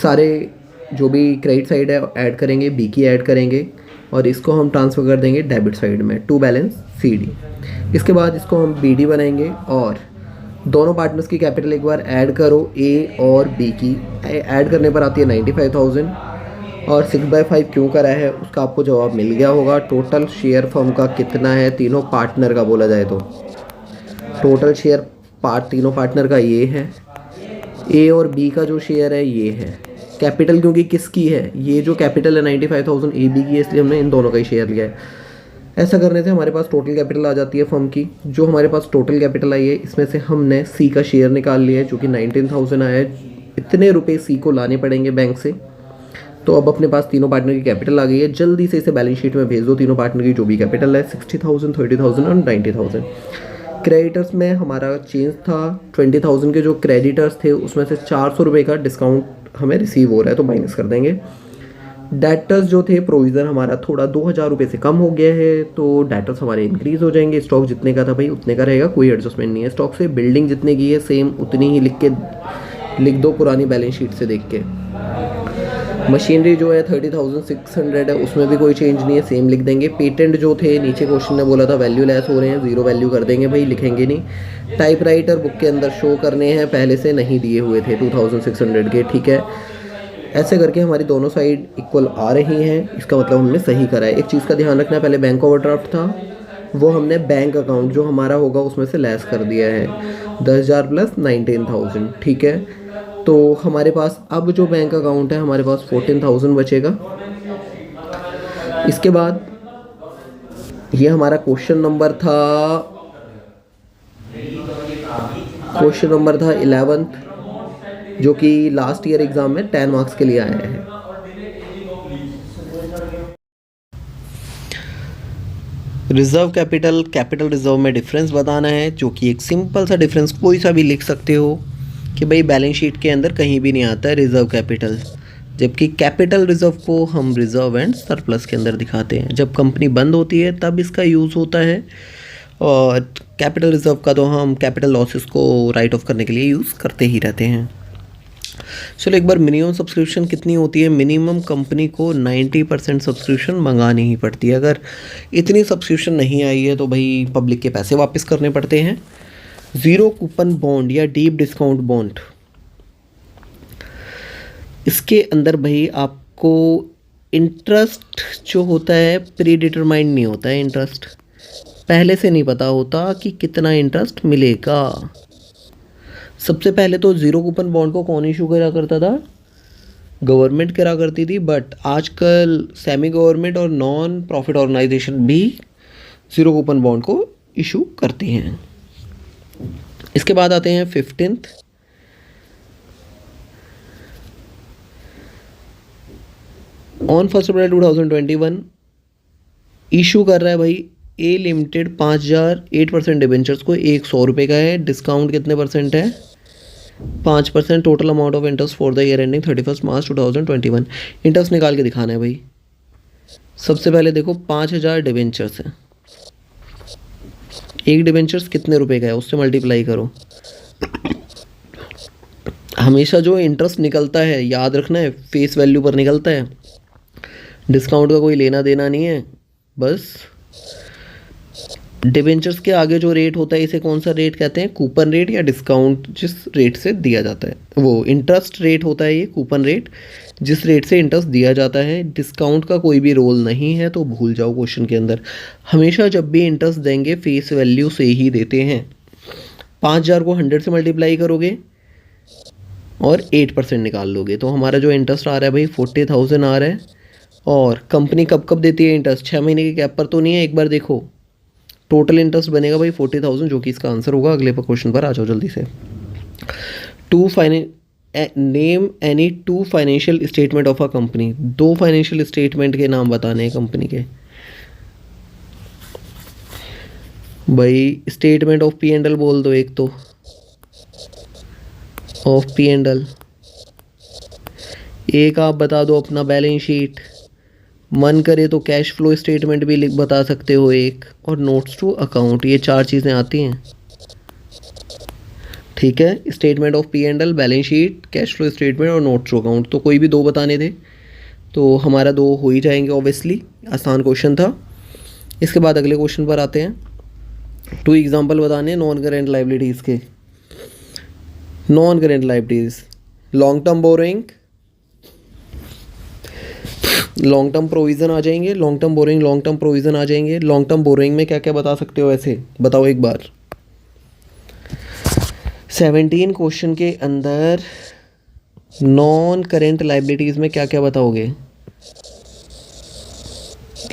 सारे जो भी क्रेडिट साइड है ऐड करेंगे, बी की ऐड करेंगे और इसको हम ट्रांसफ़र कर देंगे डेबिट साइड में टू बैलेंस CD। इसके बाद इसको हम BD बनाएंगे और दोनों पार्टनर्स की कैपिटल एक बार ऐड करो, ए और बी की। ऐड करने पर आती है 95,000 और 6/5 क्यों करा है उसका आपको जवाब मिल गया होगा। टोटल शेयर फर्म का कितना है तीनों पार्टनर का बोला जाए तो? टोटल शेयर तीनों पार्टनर का ये है। ए और बी का जो शेयर है ये है। कैपिटल क्योंकि किसकी है? ये जो कैपिटल है 95,000 ए बी की है, इसलिए हमने इन दोनों का ही शेयर लिया है। ऐसा करने से हमारे पास टोटल कैपिटल आ जाती है फर्म की। जो हमारे पास टोटल कैपिटल आई है इसमें से हमने सी का शेयर निकाल लिया है जो कि 19,000 आया है। इतने रुपए सी को लाने पड़ेंगे बैंक से। तो अब अपने पास तीनों पार्टनर की कैपिटल आ गई है। जल्दी से इसे बैलेंस शीट में भेज दो। तीनों पार्टनर की जो भी कैपिटल है 60,000, 30,000 और 90,000। क्रेडिटर्स में हमारा चेंज था 20,000 के जो क्रेडिटर्स थे उसमें से 400 रुपये का डिस्काउंट हमें रिसीव हो रहा है तो माइनस कर देंगे। डेटर्स जो थे प्रोविज़न हमारा थोड़ा 2,000 रुपये से कम हो गया है तो डेटर्स हमारे इंक्रीज़ हो जाएंगे। स्टॉक जितने का था भाई उतने का रहेगा, कोई एडजस्टमेंट नहीं है स्टॉक से। बिल्डिंग जितने की है सेम उतनी ही लिख दो पुरानी बैलेंस शीट से देख के। मशीनरी जो है 30,600 है, उसमें भी कोई चेंज नहीं है, सेम लिख देंगे। पेटेंट जो थे नीचे क्वेश्चन ने बोला था वैल्यू लेस हो रहे हैं, ज़ीरो वैल्यू कर देंगे भाई, लिखेंगे नहीं। टाइपराइटर बुक के अंदर शो करने हैं, पहले से नहीं दिए हुए थे 2,600 के। ठीक है, ऐसे करके हमारी दोनों साइड इक्वल आ रही हैं, इसका मतलब हमने सही करा है। एक चीज़ का ध्यान रखना है, पहले बैंक ओवरड्राफ्ट था वो हमने बैंक अकाउंट जो हमारा होगा उसमें से लेस कर दिया है, 10,000 प्लस 19,000, ठीक है। तो हमारे पास अब जो बैंक अकाउंट है हमारे पास 14,000 बचेगा। इसके बाद ये हमारा क्वेश्चन नंबर था 11th, जो कि लास्ट ईयर एग्जाम में 10 मार्क्स के लिए आया है। रिजर्व कैपिटल, कैपिटल रिजर्व में डिफरेंस बताना है, जो कि एक सिंपल सा डिफरेंस कोई सा भी लिख सकते हो कि भाई बैलेंस शीट के अंदर कहीं भी नहीं आता है रिजर्व कैपिटल, जबकि कैपिटल रिजर्व को हम रिजर्व एंड सरप्लस के अंदर दिखाते हैं। जब कंपनी बंद होती है तब इसका यूज़ होता है, और कैपिटल रिजर्व का तो हम कैपिटल लॉसेस को राइट ऑफ करने के लिए यूज़ करते ही रहते हैं। चलो एक बार मिनिमम सब्सक्रिप्शन कितनी होती है। मिनिमम कंपनी को 90% सब्सक्रिप्शन मंगानी ही पड़ती है। अगर इतनी सब्सक्रिप्शन नहीं आई है तो भाई पब्लिक के पैसे वापस करने पड़ते हैं। ज़ीरो कूपन बॉन्ड या डीप डिस्काउंट बॉन्ड, इसके अंदर भाई आपको इंटरेस्ट जो होता है प्री डिटरमाइंड नहीं होता है। इंटरेस्ट पहले से नहीं पता होता कि कितना इंटरेस्ट मिलेगा। सबसे पहले तो ज़ीरो कूपन बॉन्ड को कौन इशू करा करता था? गवर्नमेंट करा करती थी, बट आजकल सेमी गवर्नमेंट और नॉन प्रॉफिट ऑर्गेनाइजेशन भी ज़ीरो कूपन बॉन्ड को इशू करती हैं। इसके बाद आते हैं 15th, ऑन 1 अप्रैल 2021 इशू कर रहा है भाई ए लिमिटेड 5,000 8% डिबेंचर्स को, 100 रुपये का है। डिस्काउंट कितने परसेंट है? 5%। Total amount of interest for the year ending 31 March 2021। Interest निकाल के दिखाना है भाई। सबसे पहले देखो 5,000 डिबेंचर्स है, एक डिबेंचर्स कितने रुपए का है उससे मल्टीप्लाई करो। हमेशा जो इंटरेस्ट निकलता है याद रखना है फेस वैल्यू पर निकलता है, डिस्काउंट का कोई लेना देना नहीं है। बस डिबेंचर्स के आगे जो रेट होता है इसे कौन सा रेट कहते हैं? कूपन रेट या डिस्काउंट जिस रेट से दिया जाता है, वो इंटरेस्ट रेट होता है। ये कूपन रेट जिस रेट से इंटरेस्ट दिया जाता है, डिस्काउंट का कोई भी रोल नहीं है, तो भूल जाओ क्वेश्चन के अंदर। हमेशा जब भी इंटरेस्ट देंगे फेस वैल्यू से ही देते हैं। 5,000 को 100 से मल्टीप्लाई करोगे और 8% निकाल लोगे तो हमारा जो इंटरेस्ट आ रहा है भाई 40,000 आ रहा है। और कंपनी कब कब देती है इंटरेस्ट? 6 महीने के गैप पर तो नहीं है। एक बार देखो टोटल इंटरेस्ट बनेगा भाई 40,000, जो कि इसका आंसर होगा। अगले क्वेश्चन पर आ जाओ जल्दी से। Name any 2 financial statement of a company. 2 financial statement के नाम बताने हैं कंपनी के। भाई statement of P and L बोल दो एक तो, ऑफ पी एंड एल। एक आप बता दो अपना बैलेंस शीट, मन करे तो कैश फ्लो स्टेटमेंट भी बता सकते हो एक, और नोट्स टू अकाउंट। ये 4 चीज़ें आती हैं, ठीक है। Statement of P and L, balance sheet, cash flow statement और नोट्स टू अकाउंट। तो कोई भी 2 बताने थे तो हमारा 2 हो ही जाएंगे ऑब्वियसली। आसान क्वेश्चन था। इसके बाद अगले क्वेश्चन पर आते हैं। 2 एग्जाम्पल बताने नॉन करेंट लाइबिलिटीज़ के। Non current liabilities, long term borrowing, long term provision आ जाएंगे। Long term borrowing, long term provision आ जाएंगे। लॉन्ग टर्म बोरोइंग में क्या क्या बता सकते हो ऐसे बताओ एक बार। 17 क्वेश्चन के अंदर नॉन करेंट लाइबिलिटीज़ में क्या क्या बताओगे?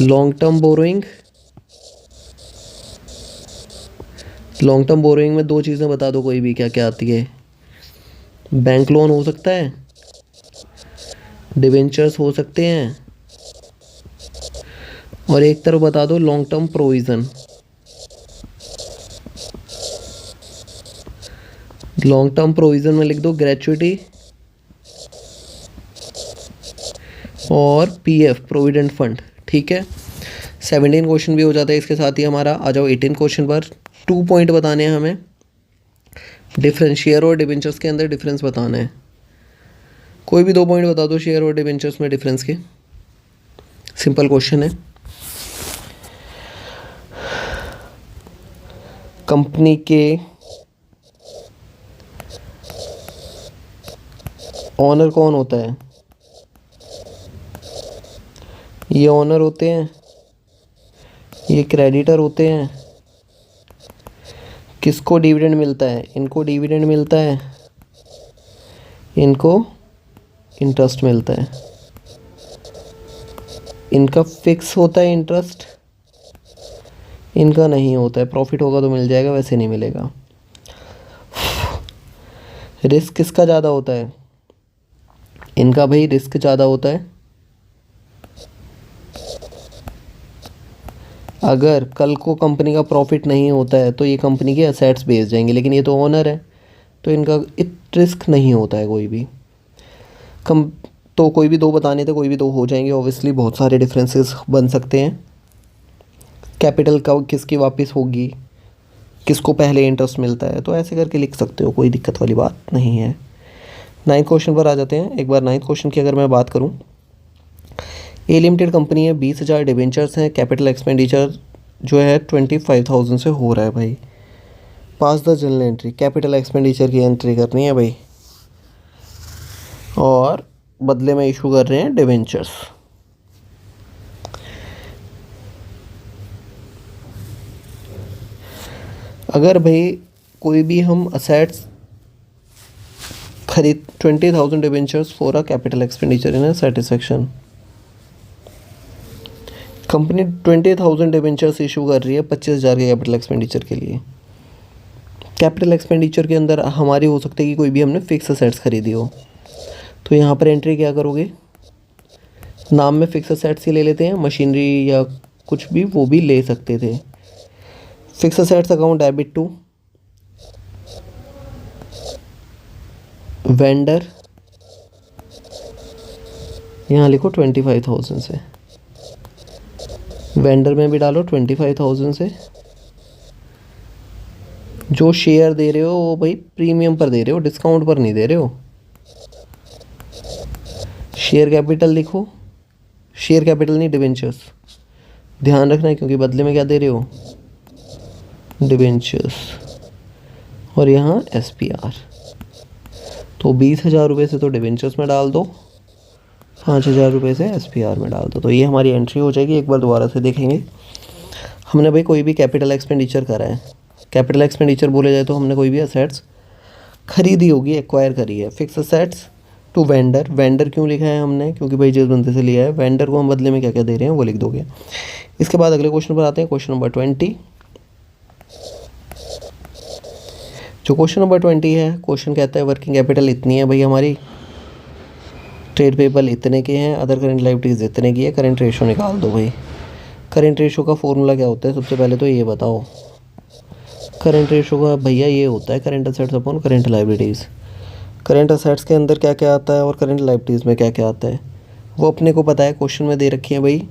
Long term borrowing, long term borrowing में 2 चीज़ें बता दो कोई भी, क्या क्या आती है? बैंक लोन हो सकता है, डिबेंचर्स हो सकते हैं, और एक तरफ बता दो long term provision. Long term provision में लिख दो ग्रेचुइटी और पीएफ, प्रोविडेंट फंड, ठीक है। 17 क्वेश्चन भी हो जाता है इसके साथ ही हमारा। आ जाओ 18 क्वेश्चन पर। 2 पॉइंट बताने हैं हमें। डिफरेंस, शेयर और डिबेंचर्स के अंदर डिफरेंस बताना है। कोई भी 2 पॉइंट बता दो शेयर और डिबेंचर्स में डिफरेंस के। सिंपल क्वेश्चन है। कंपनी के ऑनर कौन होता है? ये ऑनर होते हैं, ये क्रेडिटर होते हैं। किसको डिविडेंड मिलता है? इनको डिविडेंड मिलता है, इनको इंटरेस्ट मिलता है। इनका फिक्स होता है इंटरेस्ट, इनका नहीं होता है। प्रॉफिट होगा तो मिल जाएगा, वैसे नहीं मिलेगा। रिस्क किसका ज़्यादा होता है? इनका भाई रिस्क ज़्यादा होता है। अगर कल को कंपनी का प्रॉफिट नहीं होता है तो ये कंपनी के असेट्स बेच जाएंगे, लेकिन ये तो ओनर है तो इनका रिस्क नहीं होता है कोई भी। कम तो कोई भी दो बताने थे, कोई भी दो हो जाएंगे। ऑब्वियसली बहुत सारे डिफरेंसेस बन सकते हैं। कैपिटल का किसकी वापस होगी, किसको पहले इंटरेस्ट मिलता है, तो ऐसे करके लिख सकते हो, कोई दिक्कत वाली बात नहीं है। 9th क्वेश्चन पर आ जाते हैं। एक बार 9th क्वेश्चन की अगर मैं बात करूं, ए लिमिटेड कंपनी है, 20,000 डिबेंचर्स हैं, कैपिटल एक्सपेंडिचर जो है 25,000 से हो रहा है भाई। Pass the journal entry, capital expenditure की एंट्री करनी है भाई, और बदले में इशू कर रहे हैं डिबेंचर्स। अगर भाई कोई भी हम असेट्स खरीद 20,000 debentures for a capital expenditure in a satisfaction, company 20,000 debentures issue कर रही है 25,000 के कैपिटल एक्सपेंडिचर के लिए। कैपिटल एक्सपेंडिचर के अंदर हमारी हो सकती है कि कोई भी हमने फिक्स असेट्स खरीदी हो, तो यहाँ पर एंट्री क्या करोगे? नाम में फिक्स असेट्स ही ले लेते हैं, मशीनरी या कुछ भी वो भी ले सकते थे। Fix assets account debit to vendor, यहाँ लिखो 25,000 से, वेंडर में भी डालो 25,000 से। जो शेयर दे रहे हो वो भाई प्रीमियम पर दे रहे हो, डिस्काउंट पर नहीं दे रहे हो। शेयर कैपिटल लिखो, शेयर कैपिटल नहीं डिबेंचर्स, ध्यान रखना है क्योंकि बदले में क्या दे रहे हो? डिबेंचर्स। और यहाँ SPR, तो 20,000 रुपये से तो डिबेंचर्स में डाल दो, 5,000 रुपये से SPR में डाल दो। तो ये हमारी एंट्री हो जाएगी। एक बार दोबारा से देखेंगे। हमने भाई कोई भी कैपिटल एक्सपेंडिचर करा है, कैपिटल एक्सपेंडिचर बोले जाए तो हमने कोई भी असेट्स खरीदी होगी, एक्वायर करी है। Fix assets to vendor, vendor क्यों लिखा है हमने? क्योंकि भाई जिस बंदे से लिया है, वेंडर को हम बदले में क्या क्या दे रहे हैं वो लिख दोगे। इसके बाद अगले क्वेश्चन पर आते हैं, क्वेश्चन नंबर 20। जो क्वेश्चन नंबर 20 है, क्वेश्चन कहता है वर्किंग कैपिटल इतनी है भाई हमारी, ट्रेड पेबल इतने के हैं, अदर करेंट लायबिलिटीज़ इतने की है, करेंट रेशो निकाल दो भाई। करेंट रेशो का फॉर्मूला क्या होता है? सबसे पहले तो ये बताओ। करेंट रेशो का भैया ये होता है current assets upon current liabilities. Current assets के अंदर क्या क्या आता है और करेंट लायबिलिटीज़ में क्या क्या आता है वो अपने को पता है, क्वेश्चन में दे रखी है भाई।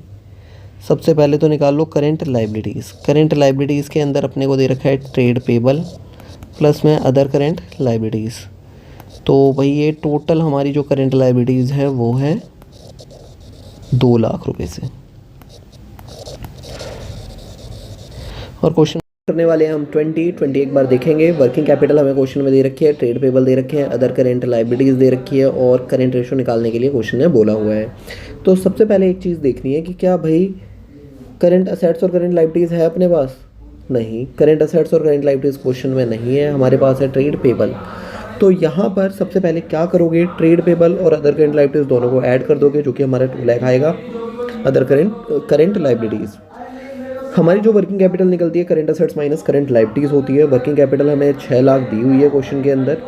सबसे पहले तो निकाल लो करेंट लायबिलिटीज़। करेंट लायबिलिटीज़ के अंदर अपने को दे रखा है ट्रेड पेबल प्लस में अदर करेंट लायबिलिटीज़। तो भाई ये टोटल हमारी जो करेंट लायबिलिटीज़ है वो है 2 लाख रुपए से। और क्वेश्चन करने वाले हैं हम 20 एक बार देखेंगे। वर्किंग कैपिटल हमें क्वेश्चन में दे रखी है, ट्रेड पेबल दे रखे हैं, अदर करेंट लायबिलिटीज़ दे रखी है, और करेंट रेशो निकालने के लिए क्वेश्चन में बोला हुआ है। तो सबसे पहले एक चीज़ देखनी है कि क्या भाई करेंट असेट्स और करेंट लायबिलिटीज़ है अपने पास? नहीं, करेंट असेट्स और करेंट लायबिलिटीज़ क्वेश्चन में नहीं है, हमारे पास है ट्रेड पेबल। तो यहाँ पर सबसे पहले क्या करोगे? ट्रेड पेबल और अदर करेंट लायबिलिटीज़ दोनों को ऐड कर दोगे, जो कि हमारा 2 लाख आएगा। अदर करेंट लायबिलिटीज़, हमारी जो वर्किंग कैपिटल निकलती है current assets minus current liabilities होती है। वर्किंग कैपिटल हमें 6 लाख दी हुई है क्वेश्चन के अंदर,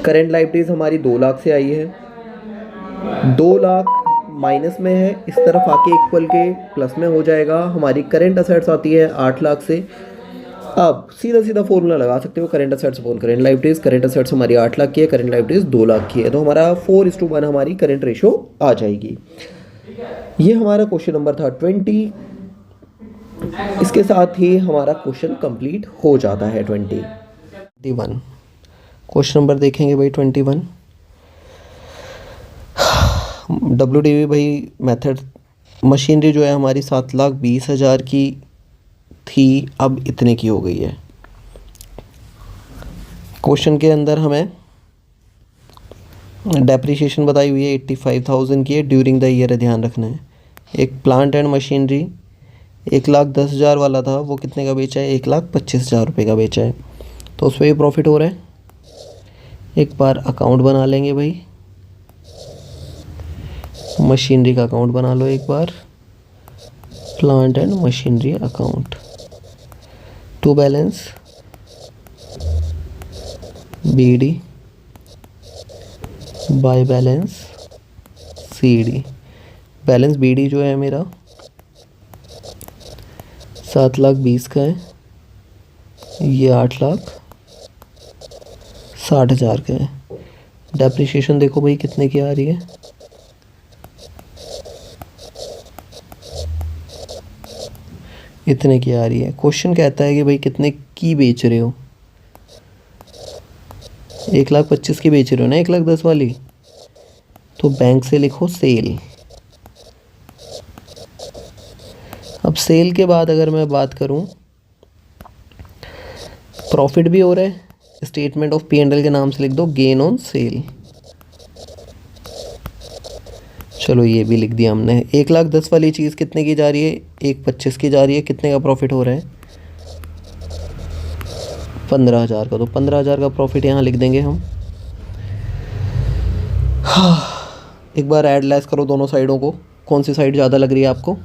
करेंट लायबिलिटीज़ हमारी 2 लाख से आई है। 2 लाख माइनस में है, इस तरफ आके इक्वल के प्लस में हो जाएगा। हमारी करेंट असेट्स आती है 8 लाख से। अब सीधा सीधा फॉर्मूला लगा सकते हो, current assets upon current liabilities. Current assets हमारी 8 लाख की है, करेंट लायबिलिटीज़ 2 लाख की है, तो हमारा 4:1 हमारी करेंट रेशो आ जाएगी। ये हमारा क्वेश्चन नंबर था 20। इसके साथ ही हमारा क्वेश्चन कंप्लीट हो जाता है 21। क्वेश्चन नंबर देखेंगे भाई 21। WDV भाई मेथड, मशीनरी जो है हमारी 7,20,000 की थी, अब इतने की हो गई है। क्वेश्चन के अंदर हमें डेप्रिसिएशन बताई हुई है 85,000 की है, ड्यूरिंग द ईयर है, ध्यान रखना है। एक प्लांट एंड मशीनरी 1,10,000 वाला था वो कितने का बेचा है, 1,25,000 रुपये का बेचा है, तो उस पर भी प्रॉफिट हो रहा है। एक बार अकाउंट बना लेंगे भाई, मशीनरी का अकाउंट बना लो एक बार, plant and machinery account, to balance BD by balance CD। Balance BD जो है मेरा 7,20,000 का है, ये 8,60,000 का है। डेप्रिसिएशन देखो भाई कितने की आ रही है, इतने की आ रही है। क्वेश्चन कहता है कि भाई कितने की बेच रहे हो, 1,25,000 की बेच रहे हो ना, 1,10,000 वाली, तो बैंक से लिखो सेल। अब सेल के बाद अगर मैं बात करूं, प्रॉफिट भी हो रहा है, स्टेटमेंट ऑफ P&L के नाम से लिख दो गेन ऑन सेल। चलो ये भी लिख दिया हमने। 1,10,000 वाली चीज़ कितने की जा रही है, 1,25,000 की जा रही है, कितने का प्रॉफिट हो रहा है, 15,000 का, तो 15,000 का प्रॉफिट यहाँ लिख देंगे हम। एक बार ऐड लेस करो दोनों साइडों को, कौन सी साइड ज़्यादा लग रही है आपको,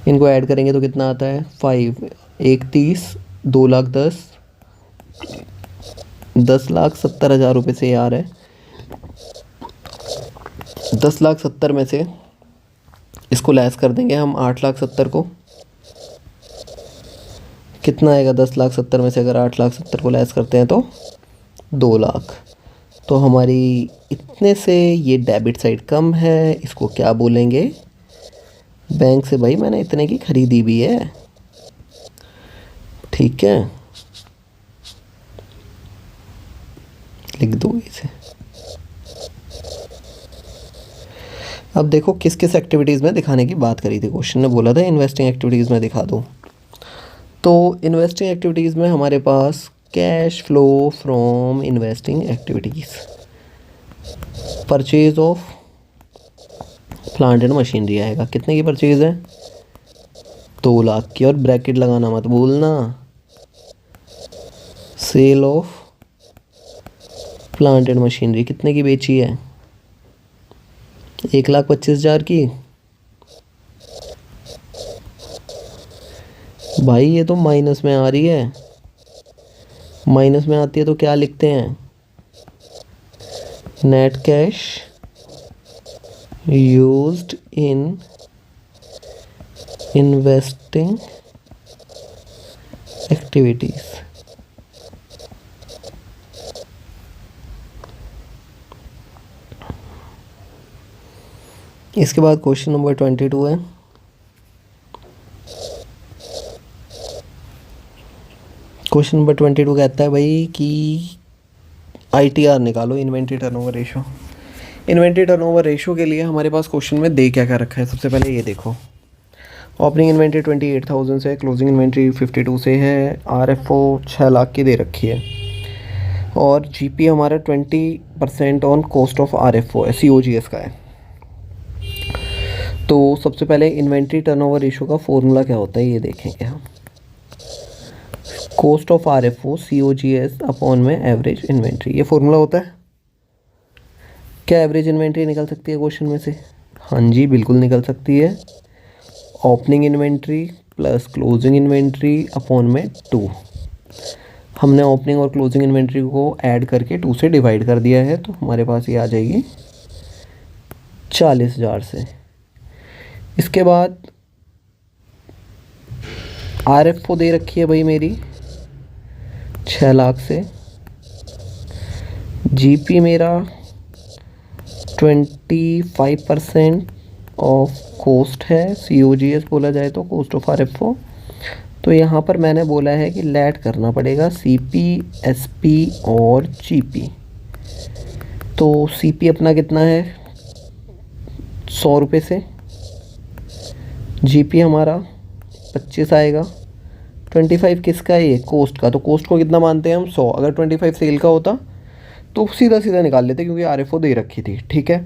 इनको ऐड करेंगे तो कितना आता है 5, 1,30,000, 2,10,000, 10,70,000 रुपये से आ रहा है। 10,70,000 में से इसको लेस कर देंगे हम 8,70,000 को, कितना आएगा 10,70,000 में से अगर 8,70,000 को लेस करते हैं तो 2,00,000। तो हमारी इतने से ये डेबिट साइड कम है, इसको क्या बोलेंगे, बैंक से भाई मैंने इतने की खरीदी भी है, ठीक है, लिख दो इसे। अब देखो किस किस एक्टिविटीज़ में दिखाने की बात करी थी, क्वेश्चन ने बोला था इन्वेस्टिंग एक्टिविटीज़ में दिखा दो। तो इन्वेस्टिंग एक्टिविटीज़ में हमारे पास cash flow from investing activities, purchase of plant and machinery आएगा, कितने की परचेज है, 2,00,000 की, और ब्रैकेट लगाना मत भूलना, sale of plant and machinery कितने की बेची है, 1,25,000 की। भाई ये तो माइनस में आ रही है, माइनस में आती है तो क्या लिखते हैं, net cash used in investing activities. इसके बाद क्वेश्चन नंबर 22 है, क्वेश्चन नंबर 22 कहता है भाई कि ITR निकालो, inventory turnover ratio. Inventory turnover ratio के लिए हमारे पास क्वेश्चन में दे क्या क्या रखा है, सबसे पहले ये देखो, ओपनिंग इन्वेंट्री 28,000 से, क्लोजिंग इन्वेंट्री 52 से है, RFO 6,00,000 की दे रखी है, और GP हमारा 20% ऑन कॉस्ट ऑफ RFO है, COGS का है। तो सबसे पहले इन्वेंट्री टर्नओवर रेशो का फॉर्मूला क्या होता है ये देखेंगे हम, cost of RFO COGS upon में एवरेज इन्वेंट्री, ये फॉर्मूला होता है। क्या एवरेज इन्वेंट्री निकल सकती है क्वेश्चन में से, हाँ जी बिल्कुल निकल सकती है, opening inventory plus closing inventory upon में 2। हमने ओपनिंग और क्लोजिंग इन्वेंट्री को ऐड करके 2 से डिवाइड कर दिया है, तो हमारे पास ये आ जाएगी 40,000 से। इसके बाद RFO दे रखी है भाई मेरी 6,00,000 से, GP मेरा 25% ऑफ कॉस्ट है, COGS बोला जाए तो कॉस्ट ऑफ RFO। तो यहाँ पर मैंने बोला है कि लेट करना पड़ेगा CP, SP और GP। तो CP अपना कितना है 100 रुपये से, GP हमारा 25 आएगा, 25 किसका है ये, कॉस्ट का, तो कॉस्ट को कितना मानते हैं हम 100, अगर 25 सेल का होता तो सीधा सीधा निकाल लेते क्योंकि RFO दे रखी थी, ठीक है।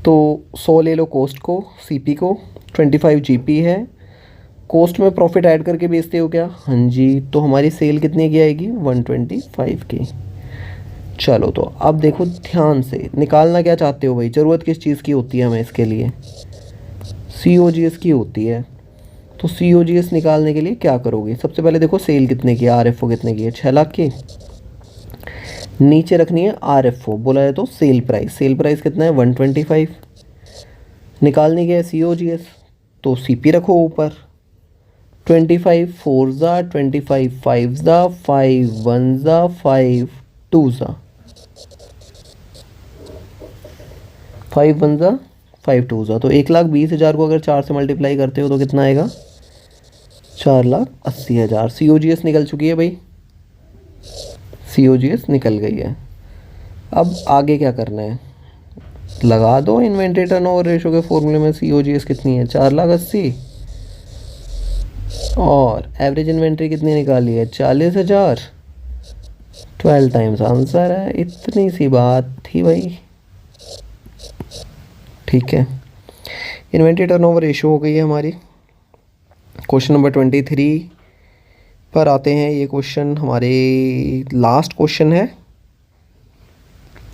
तो 100 ले लो कॉस्ट को, सीपी को, 25 जीपी है, कॉस्ट में प्रॉफिट ऐड करके बेचते हो क्या? हाँ जी। तो हमारी सेल कितने की आएगी? 125 की। चलो तो अब देखो ध्यान से, निकालना क्या चाहते हो भाई? ज़रूरत किस चीज़ की होती है हमें इसके लिए? COGS की होती है। तो COGS निकालने के लिए क्या करोगे? सबसे पहले देखो सेल कितने की है, RFO कितने की है? 6 लाख की। नीचे रखनी है RFO, बोला है तो सेल प्राइस, सेल प्राइस कितना है? 125। निकालने के है COGS, तो CP रखो ऊपर। 25 4 ज़ा 25 5 ज़ा 5 1 ज़ा 5 2 ज़ा 5 1 ज़ा 5 2 ज़ा, तो 1,20,000 को अगर 4 से मल्टीप्लाई करते हो तो कितना आएगा? 4,80,000। COGS निकल चुकी है भाई, COGS निकल गई है। अब आगे क्या करना है? लगा दो इन्वेंट्री टर्नओवर रेशो के फॉर्मूले में। COGS कितनी है? 4,80,000 और एवरेज इन्वेंट्री कितनी निकाली है? 40,000। 12 टाइम्स आंसर है। इतनी सी बात थी भाई, ठीक है। इन्वेंट्री टर्नओवर रेशो हो गई है हमारी। क्वेश्चन नंबर 23 पर आते हैं। ये क्वेश्चन हमारे लास्ट क्वेश्चन है।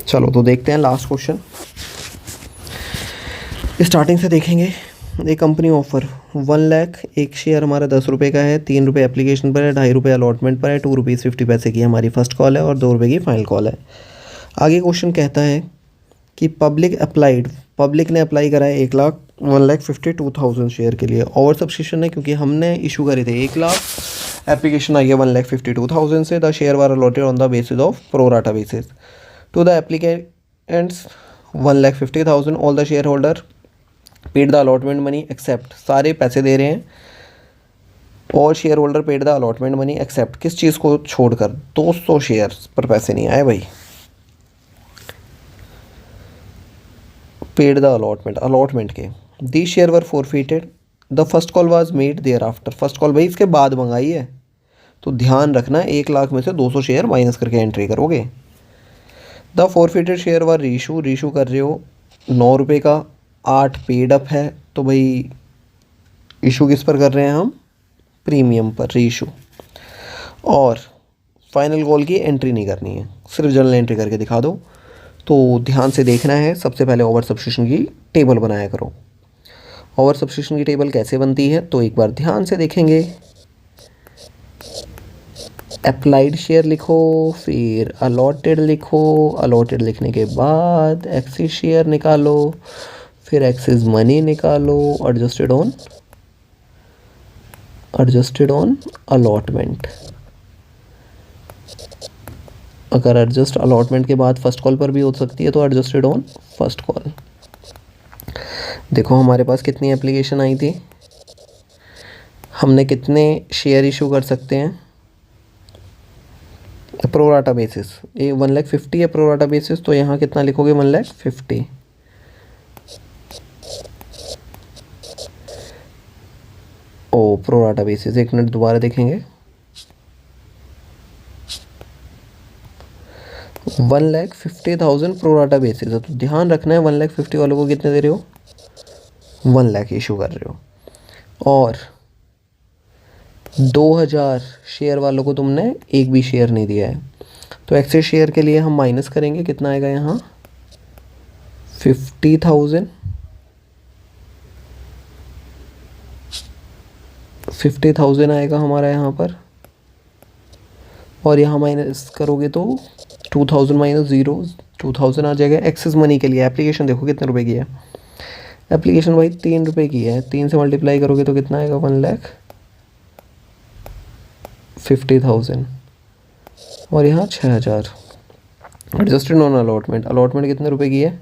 चलो तो देखते हैं लास्ट क्वेश्चन। स्टार्टिंग से देखेंगे। एक कंपनी ऑफर 1 लाख, एक शेयर हमारा 10 रुपये का है, 3 रुपये एप्लीकेशन पर है, 2.5 रुपये अलॉटमेंट पर है, 2 रुपीज़ 50 पैसे की हमारी फर्स्ट कॉल है और 2 रुपये की फाइनल कॉल है। आगे क्वेश्चन कहता है कि पब्लिक ने अप्लाई करा है 1,52,000 शेयर के लिए। ओवर सब्सक्रिप्शन है क्योंकि हमने इशू करे थे 1 लाख, एप्लीकेशन आई है 1,52,000 से। The share were allotted on the basis of pro rata basis to the applicants 1,50,000। All the shareholder paid the allotment money except, सारे पैसे दे रहे हैं और shareholder paid the allotment money except किस चीज़ को छोड़कर? 200 शेयर पर पैसे नहीं आए भाई। पेड द अलॉटमेंट के। The share were forfeited, the first call was made thereafter. First call भाई इसके बाद मंगाई है, तो ध्यान रखना 1 लाख में से 200 शेयर माइनस करके एंट्री करोगे। The forfeited share were reissue कर रहे हो 9 रुपये का, 8 पेड अप है, तो भाई इशू किस पर कर रहे हैं हम? प्रीमियम पर रीशू। और फाइनल कॉल की एंट्री नहीं करनी है, सिर्फ जनरल एंट्री करके दिखा दो। तो ध्यान से देखना है। सबसे पहले ओवर सब्सक्रिप्शन की टेबल बनाया करो। ओवर सब्सक्रिप्शन की टेबल कैसे बनती है तो एक बार ध्यान से देखेंगे। अप्लाइड शेयर लिखो, फिर अलॉटेड लिखो, अलॉटेड लिखने के बाद एक्सिस शेयर निकालो, फिर एक्सिस मनी निकालो, एडजस्टेड ऑन अलॉटमेंट। अगर एडजस्ट अलॉटमेंट के बाद फर्स्ट कॉल पर भी हो सकती है तो एडजस्टेड ऑन फर्स्ट कॉल। देखो हमारे पास कितनी एप्लीकेशन आई थी, हमने कितने शेयर इशू कर सकते हैं प्रोराटा बेसिस। ये 1,50,000 है प्रोराटा बेसिस, तो यहाँ कितना लिखोगे? 1,50,000। ओ प्रोराटा बेसिस, 1 मिनट दोबारा देखेंगे। 1,50,000 प्रोराटा बेसिस है, तो ध्यान रखना है 1,50,000 वालों को कितने दे रहे हो? 1 लाख इशू कर रहे हो। और 2,000 शेयर वालों को तुमने एक भी शेयर नहीं दिया है, तो एक्सेस शेयर के लिए हम माइनस करेंगे। कितना आएगा यहाँ? 50,000। 50,000 आएगा हमारा यहाँ पर, और यहाँ माइनस करोगे तो 2,000 माइनस 0 2,000 आ जाएगा। एक्सेस मनी के लिए एप्लीकेशन देखो कितने रुपए की है। एप्लीकेशन भाई 3 रुपये की है, 3 से मल्टीप्लाई करोगे तो कितना आएगा? 1,50,000 और यहाँ 6,000। एडजस्टेड ऑन अलॉटमेंट कितने रुपए की है?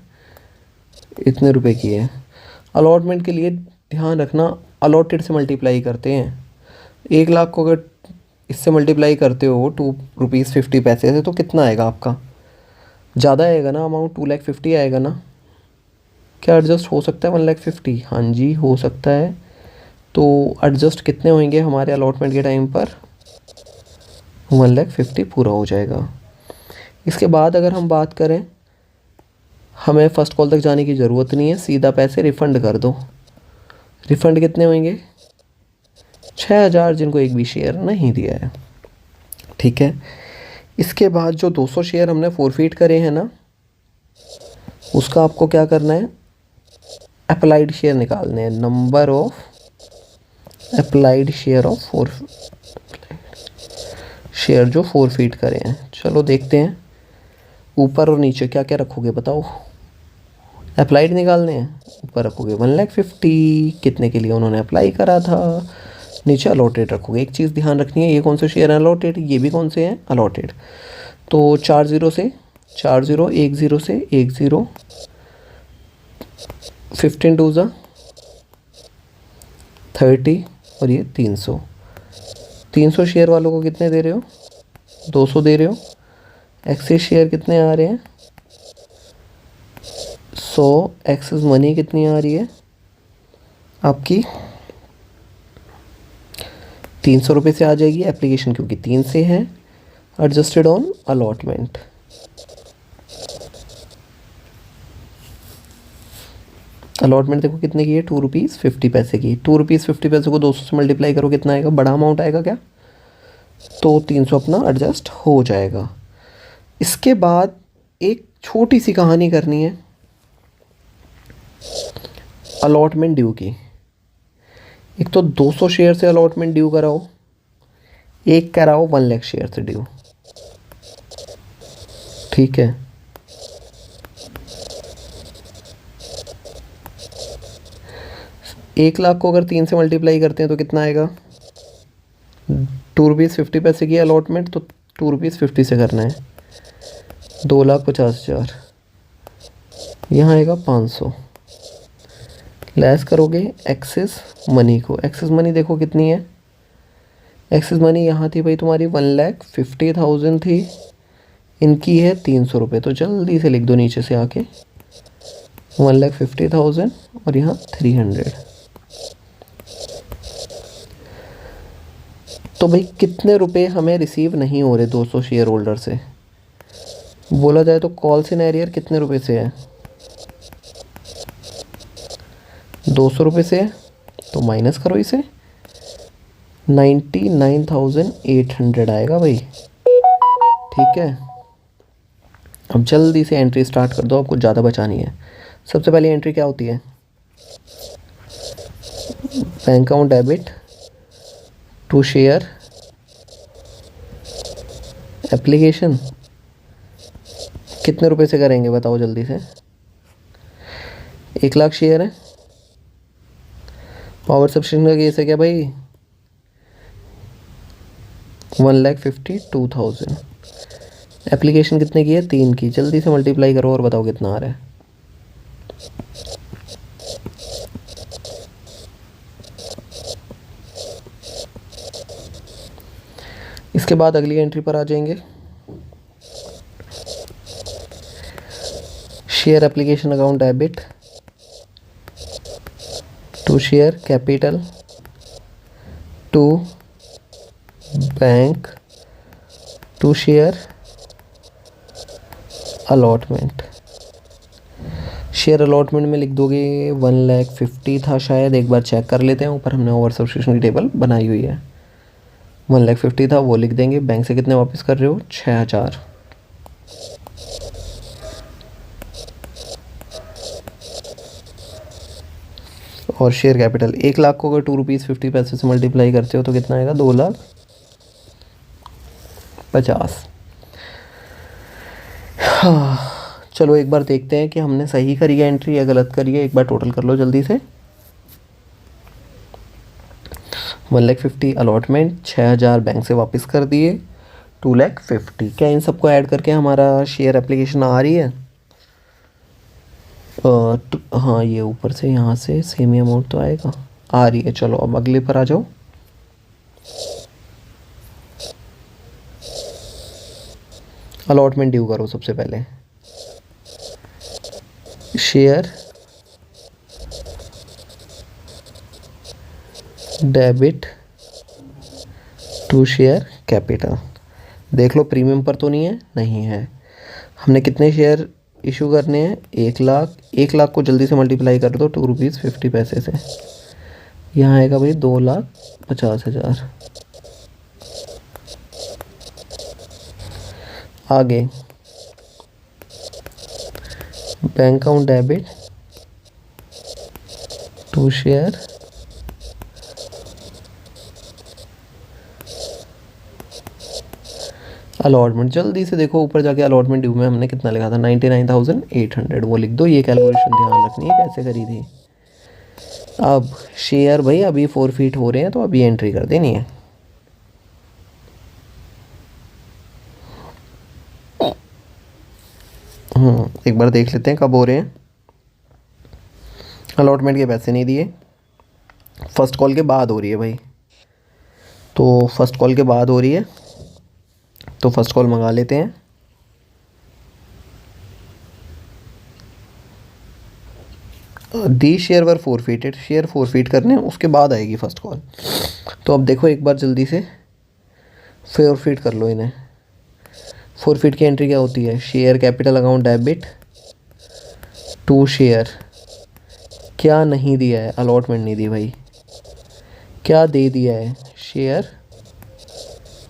इतने रुपए की है। अलॉटमेंट के लिए ध्यान रखना अलॉटेड से मल्टीप्लाई करते हैं। 1 लाख को अगर इससे मल्टीप्लाई करते हो 2.50 रुपये से, तो कितना आएगा आपका? ज़्यादा आएगा ना अमाउंट, 2,50,000 आएगा ना। क्या एडजस्ट हो सकता है 1,50,000? हाँ जी हो सकता है। तो एडजस्ट कितने होंगे हमारे अलॉटमेंट के टाइम पर? 1,50,000 पूरा हो जाएगा। इसके बाद अगर हम बात करें हमें फ़र्स्ट कॉल तक जाने की ज़रूरत नहीं है, सीधा पैसे रिफ़ंड कर दो। रिफ़ंड कितने होंगे? 6,000, जिनको एक भी शेयर नहीं दिया है। ठीक है, इसके बाद जो 200 शेयर हमने फोरफीट करे हैं ना, उसका आपको क्या करना है? अप्लाइड शेयर निकालने हैं, number of applied share of share जो फोरफीट करे हैं। चलो देखते हैं, ऊपर और नीचे क्या क्या रखोगे बताओ। अप्लाइड निकालने हैं, ऊपर रखोगे 1,50,000, कितने के लिए उन्होंने अप्लाई करा था। नीचे अलॉटेड रखोगे। एक चीज़ ध्यान रखनी है, ये कौन से शेयर हैं अलॉटेड, ये भी कौन से हैं अलॉटेड। तो 4 0 से 4 0, 1 0 से 1 0, 15 2 30 और ये 300। 300 शेयर वालों को कितने दे रहे हो? 200 दे रहे हो। एक्सेस शेयर कितने आ रहे हैं? 100। एक्सेस मनी कितनी आ रही है आपकी? 300 रुपये से आ जाएगी एप्लीकेशन, क्योंकि 3 से है। एडजस्टेड ऑन अलॉटमेंट, अलॉटमेंट देखो कितने की है? 2 रुपीज़ 50 की। 2 रुपीज़ 50 को 200 से मल्टीप्लाई करो, कितना आएगा? बड़ा अमाउंट आएगा क्या? तो 300 अपना एडजस्ट हो जाएगा। इसके बाद एक छोटी सी कहानी करनी है अलॉटमेंट ड्यू की। एक तो 200 शेयर से अलॉटमेंट ड्यू कराओ, एक कराओ 1 लाख शेयर से ड्यू। ठीक है, एक लाख को अगर 3 से मल्टीप्लाई करते हैं तो कितना आएगा? 2 रुपीज़ 50 की अलॉटमेंट, तो 2 रुपीज़ 50 से करना है। 2,50,000, यहाँ आएगा 500। लेस करोगे एक्सेस मनी को। एक्सेस मनी देखो कितनी है? एक्सेस मनी यहाँ थी भाई तुम्हारी 1,50,000 थी, इनकी है 300 रुपये। तो जल्दी से लिख दो नीचे से आके 1,50,000 और यहाँ 300। तो भाई कितने रुपए हमें रिसीव नहीं हो रहे 200 शेयर होल्डर से? बोला जाए तो कॉल सिनेरियर कितने रुपए से है? 200 रुपये से है, तो माइनस करो इसे, 99,800 आएगा भाई। ठीक है, अब जल्दी से एंट्री स्टार्ट कर दो, आपको ज़्यादा बचानी है। सबसे पहली एंट्री क्या होती है? Bank account debit to share application. कितने रुपए से करेंगे बताओ जल्दी से? 1 लाख शेयर है। पावर सब्सक्रिप्शन का केस है क्या भाई? 1,52,000। एप्लीकेशन कितने की है? 3 की। जल्दी से मल्टीप्लाई करो और बताओ कितना आ रहा है। इसके बाद अगली एंट्री पर आ जाएंगे। Share application account debit to share capital to bank to share allotment. Share allotment में लिख दोगे 1,50,000 था शायद, एक बार चेक कर लेते हैं। ऊपर हमने ओवर सब्सक्रिप्शन की टेबल बनाई हुई है। 1,50,000 था, वो लिख देंगे। बैंक से कितने वापस कर रहे हो? 6,000। और शेयर कैपिटल 1 लाख को अगर 2 रुपीज़ 50 से मल्टीप्लाई करते हो तो कितना आएगा? 2,50,000। हाँ, चलो एक बार देखते हैं कि हमने सही करी है एंट्री या गलत करी है। एक बार टोटल कर लो जल्दी से। 1,50,000 अलॉटमेंट, 6,000 बैंक से वापस कर दिए, 2,50,000। क्या इन सबको ऐड करके हमारा शेयर एप्लीकेशन आ रही है? हाँ, ये ऊपर से यहाँ से सेम ही अमाउंट तो आएगा, आ रही है। चलो अब अगले पर आ जाओ। अलॉटमेंट ड्यू करो सबसे पहले। Share debit to share capital. देख लो प्रीमियम पर तो नहीं है, नहीं है। हमने कितने शेयर इशू करने हैं 1 लाख। 1 लाख को जल्दी से मल्टीप्लाई कर दो ₹2.50 से। यहाँ आएगा भाई 2,50,000। आगे bank account debit to share allotment. जल्दी से देखो ऊपर जाके अलॉटमेंट ड्यू में हमने कितना लिखा था 99,800, वो लिख दो। ये कैलकुलेशन ध्यान रखनी है कैसे करी थी। अब शेयर भाई अभी फॉरफिट हो रहे हैं तो अभी एंट्री कर देनी है। एक बार देख लेते हैं कब हो रहे हैं। अलॉटमेंट के पैसे नहीं दिए, फर्स्ट कॉल के बाद हो रही है भाई। तो फर्स्ट कॉल के बाद हो रही है तो फर्स्ट कॉल मंगा लेते हैं। The share were forfeited, share forfeit करने हैं उसके बाद आएगी फर्स्ट कॉल। तो अब देखो एक बार जल्दी से फॉरफिट कर लो इन्हें। फॉरफिट की एंट्री क्या होती है? Share capital account debit to share. क्या नहीं दिया है? अलॉटमेंट नहीं दी भाई। क्या दे दिया है? Share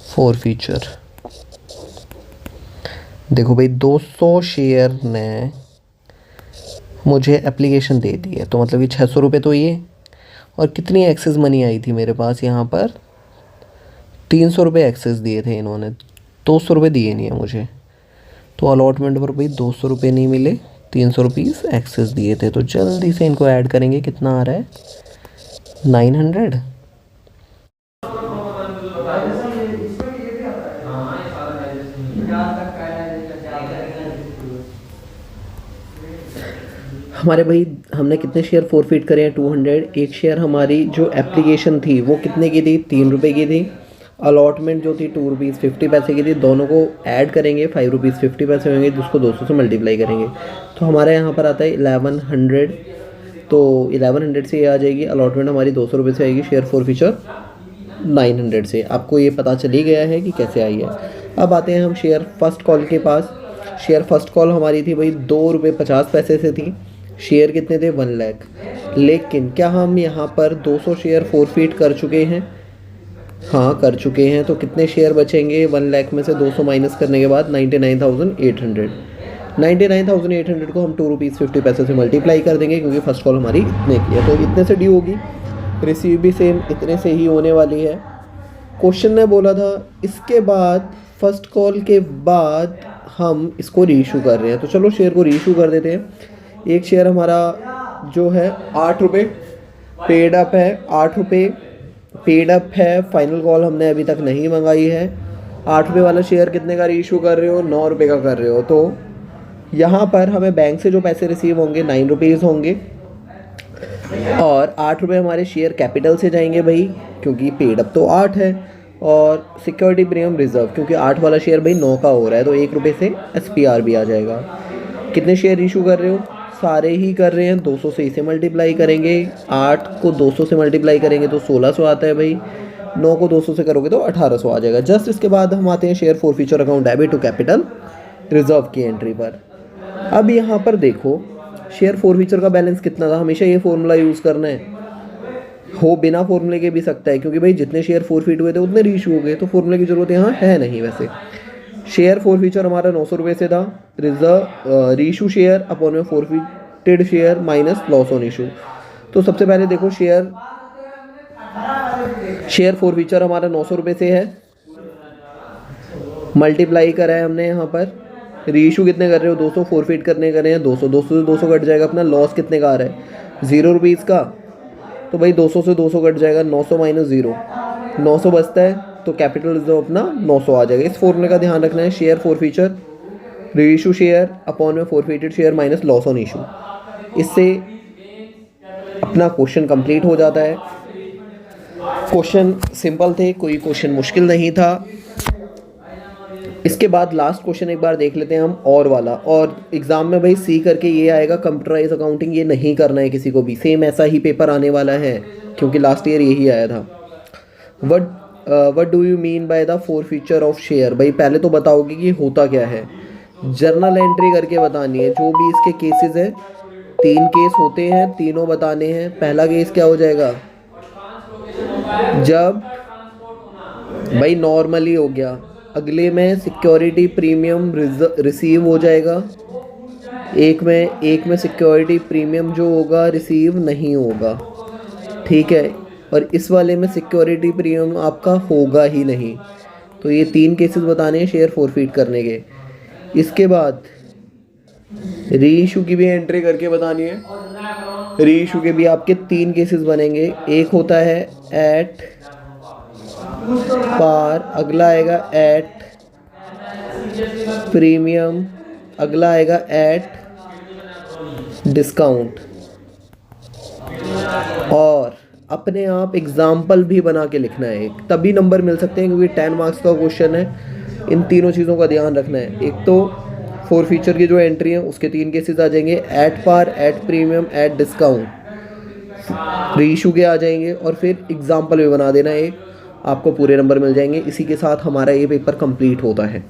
forfeiture. देखो भाई 200 शेयर ने मुझे एप्लीकेशन दे दी है तो मतलब कि 600 रुपये तो ये। और कितनी एक्सेस मनी आई थी मेरे पास यहाँ पर? 300 रुपये एक्सेस दिए थे इन्होंने, 200 रुपये दिए नहीं है मुझे। तो अलॉटमेंट पर भाई 200 रुपये नहीं मिले, 300 रुपीज़ एक्सेस दिए थे। तो जल्दी से इनको ऐड करेंगे। कितना आ रहा है? 900। हमारे भाई हमने कितने शेयर फॉरफिट करे हैं? 200। एक शेयर हमारी जो एप्लीकेशन थी वो कितने की थी? 3 रुपये की थी। अलॉटमेंट जो थी ₹2.50 की थी। दोनों को ऐड करेंगे ₹5.50 होंगे, जिसको 200 से मल्टीप्लाई करेंगे तो हमारे यहाँ पर आता है 1100। तो 1100 से ये आ जाएगी। अलॉटमेंट हमारी 200 रुपये से आएगी, शेयर फॉरफीचर 900 से। आपको ये पता चल ही गया है कि कैसे आई है। अब आते हैं हम शेयर फर्स्ट कॉल के पास। शेयर फर्स्ट कॉल हमारी थी भाई ₹2.50 से थी। शेयर कितने थे? 1 लाख। लेकिन क्या हम यहाँ पर 200 शेयर फॉरफिट कर चुके हैं? हाँ कर चुके हैं। तो कितने शेयर बचेंगे? 1 लाख में से 200 माइनस करने के बाद 99,800। 99,800 को हम ₹2.50 से मल्टीप्लाई कर देंगे क्योंकि फर्स्ट कॉल हमारी इतने की है। तो इतने से ड्यू होगी, रिसीव भी सेम इतने से ही होने वाली है। क्वेश्चन ने बोला था इसके बाद फर्स्ट कॉल के बाद हम इसको रीइशू कर रहे हैं। तो चलो शेयर को रीइशू कर देते हैं। एक शेयर हमारा जो है 8 रुपये पेड अप है। 8 रुपये पेड अप है। फाइनल कॉल हमने अभी तक नहीं मंगाई है। 8 रुपये वाला शेयर कितने का रीइशू कर रहे हो? 9 रुपये का कर रहे हो। तो यहाँ पर हमें बैंक से जो पैसे रिसीव होंगे 9 रुपीज़ होंगे और 8 रुपये हमारे शेयर कैपिटल से जाएंगे भाई, क्योंकि पेड अप तो 8 है। और सिक्योरिटी प्रीमियम रिजर्व, क्योंकि 8 वाला शेयर भाई 9 का हो रहा है तो 1 रुपये से SPR भी आ जाएगा। कितने शेयर इशू कर रहे हो? सारे ही कर रहे हैं। 200 से इसे मल्टीप्लाई करेंगे। 8 को 200 से मल्टीप्लाई करेंगे तो 1600 आता है भाई। 9 को 200 से करोगे तो 1800 आ जाएगा। जस्ट इसके बाद हम आते हैं share forfeiture account debit to capital reserve की एंट्री पर। अब यहाँ पर देखो शेयर फॉरफीचर का बैलेंस कितना था। हमेशा ये फॉर्मूला यूज़ करना है। हो बिना फॉर्मूले के भी सकता है क्योंकि भाई जितने शेयर फॉरफिट हुए थे उतने रीइशू हो गए, तो फॉर्मूले की ज़रूरत यहाँ है नहीं। वैसे शेयर फॉरफीचर हमारा 900 रुपये से था। रिजर्व रीइशू शेयर अपॉन में forfeited share minus loss on issue. तो सबसे पहले देखो शेयर फॉरफीचर हमारा 900 रुपये से है, मल्टीप्लाई करा है हमने यहाँ पर। रीइशू कितने कर रहे हो? 200। फॉरफिट करने कर रहे हैं 200। 200 से 200 कट जाएगा अपना। लॉस कितने का आ रहा है? 0 रुपीज़ का। तो भाई 200 से 200 कट जाएगा, 900 माइनस 0, 900 बचता है। तो कैपिटल रिजर्व अपना 900 आ जाएगा। इस फॉर्मूले का ध्यान रखना है। Share forfeiture reissue share upon में forfeited share minus loss on issue. इससे अपना क्वेश्चन कंप्लीट हो जाता है। क्वेश्चन सिंपल थे, कोई क्वेश्चन मुश्किल नहीं था। इसके बाद लास्ट क्वेश्चन एक बार देख लेते हैं हम और वाला। और एग्ज़ाम में भाई सी करके ये आएगा कंप्यूटराइज अकाउंटिंग, ये नहीं करना है किसी को भी। सेम ऐसा ही पेपर आने वाला है क्योंकि लास्ट ईयर यही आया था। What do you mean by the forfeiture of share? भाई पहले तो बताओगे कि होता क्या है। जर्नल एंट्री करके बतानी है। जो भी इसके केसेस हैं, 3 केस होते हैं, तीनों बताने हैं। पहला केस क्या हो जाएगा, जब भाई नॉर्मली हो गया, अगले में सिक्योरिटी प्रीमियम रिसीव हो जाएगा, एक में सिक्योरिटी प्रीमियम जो होगा रिसीव नहीं होगा, ठीक है। और इस वाले में सिक्योरिटी प्रीमियम आपका होगा ही नहीं। तो ये 3 केसेस बताने हैं शेयर फॉरफिट करने के। इसके बाद री इशू की भी एंट्री करके बतानी है। री इशू के भी आपके 3 केसेस बनेंगे। एक होता है एट पार, अगला आएगा एट प्रीमियम, अगला आएगा एट डिस्काउंट। और अपने आप एग्जाम्पल भी बना के लिखना है, तभी नंबर मिल सकते हैं, क्योंकि 10 मार्क्स का क्वेश्चन है। इन तीनों चीज़ों का ध्यान रखना है। एक तो फोर फीचर की जो एंट्री है उसके 3 केसेस आ जाएंगे, at par, at premium, at discount, reissue के आ जाएंगे। और फिर एग्जाम्पल भी बना देना एक, आपको पूरे नंबर मिल जाएंगे। इसी के साथ हमारा ये पेपर कंप्लीट होता है।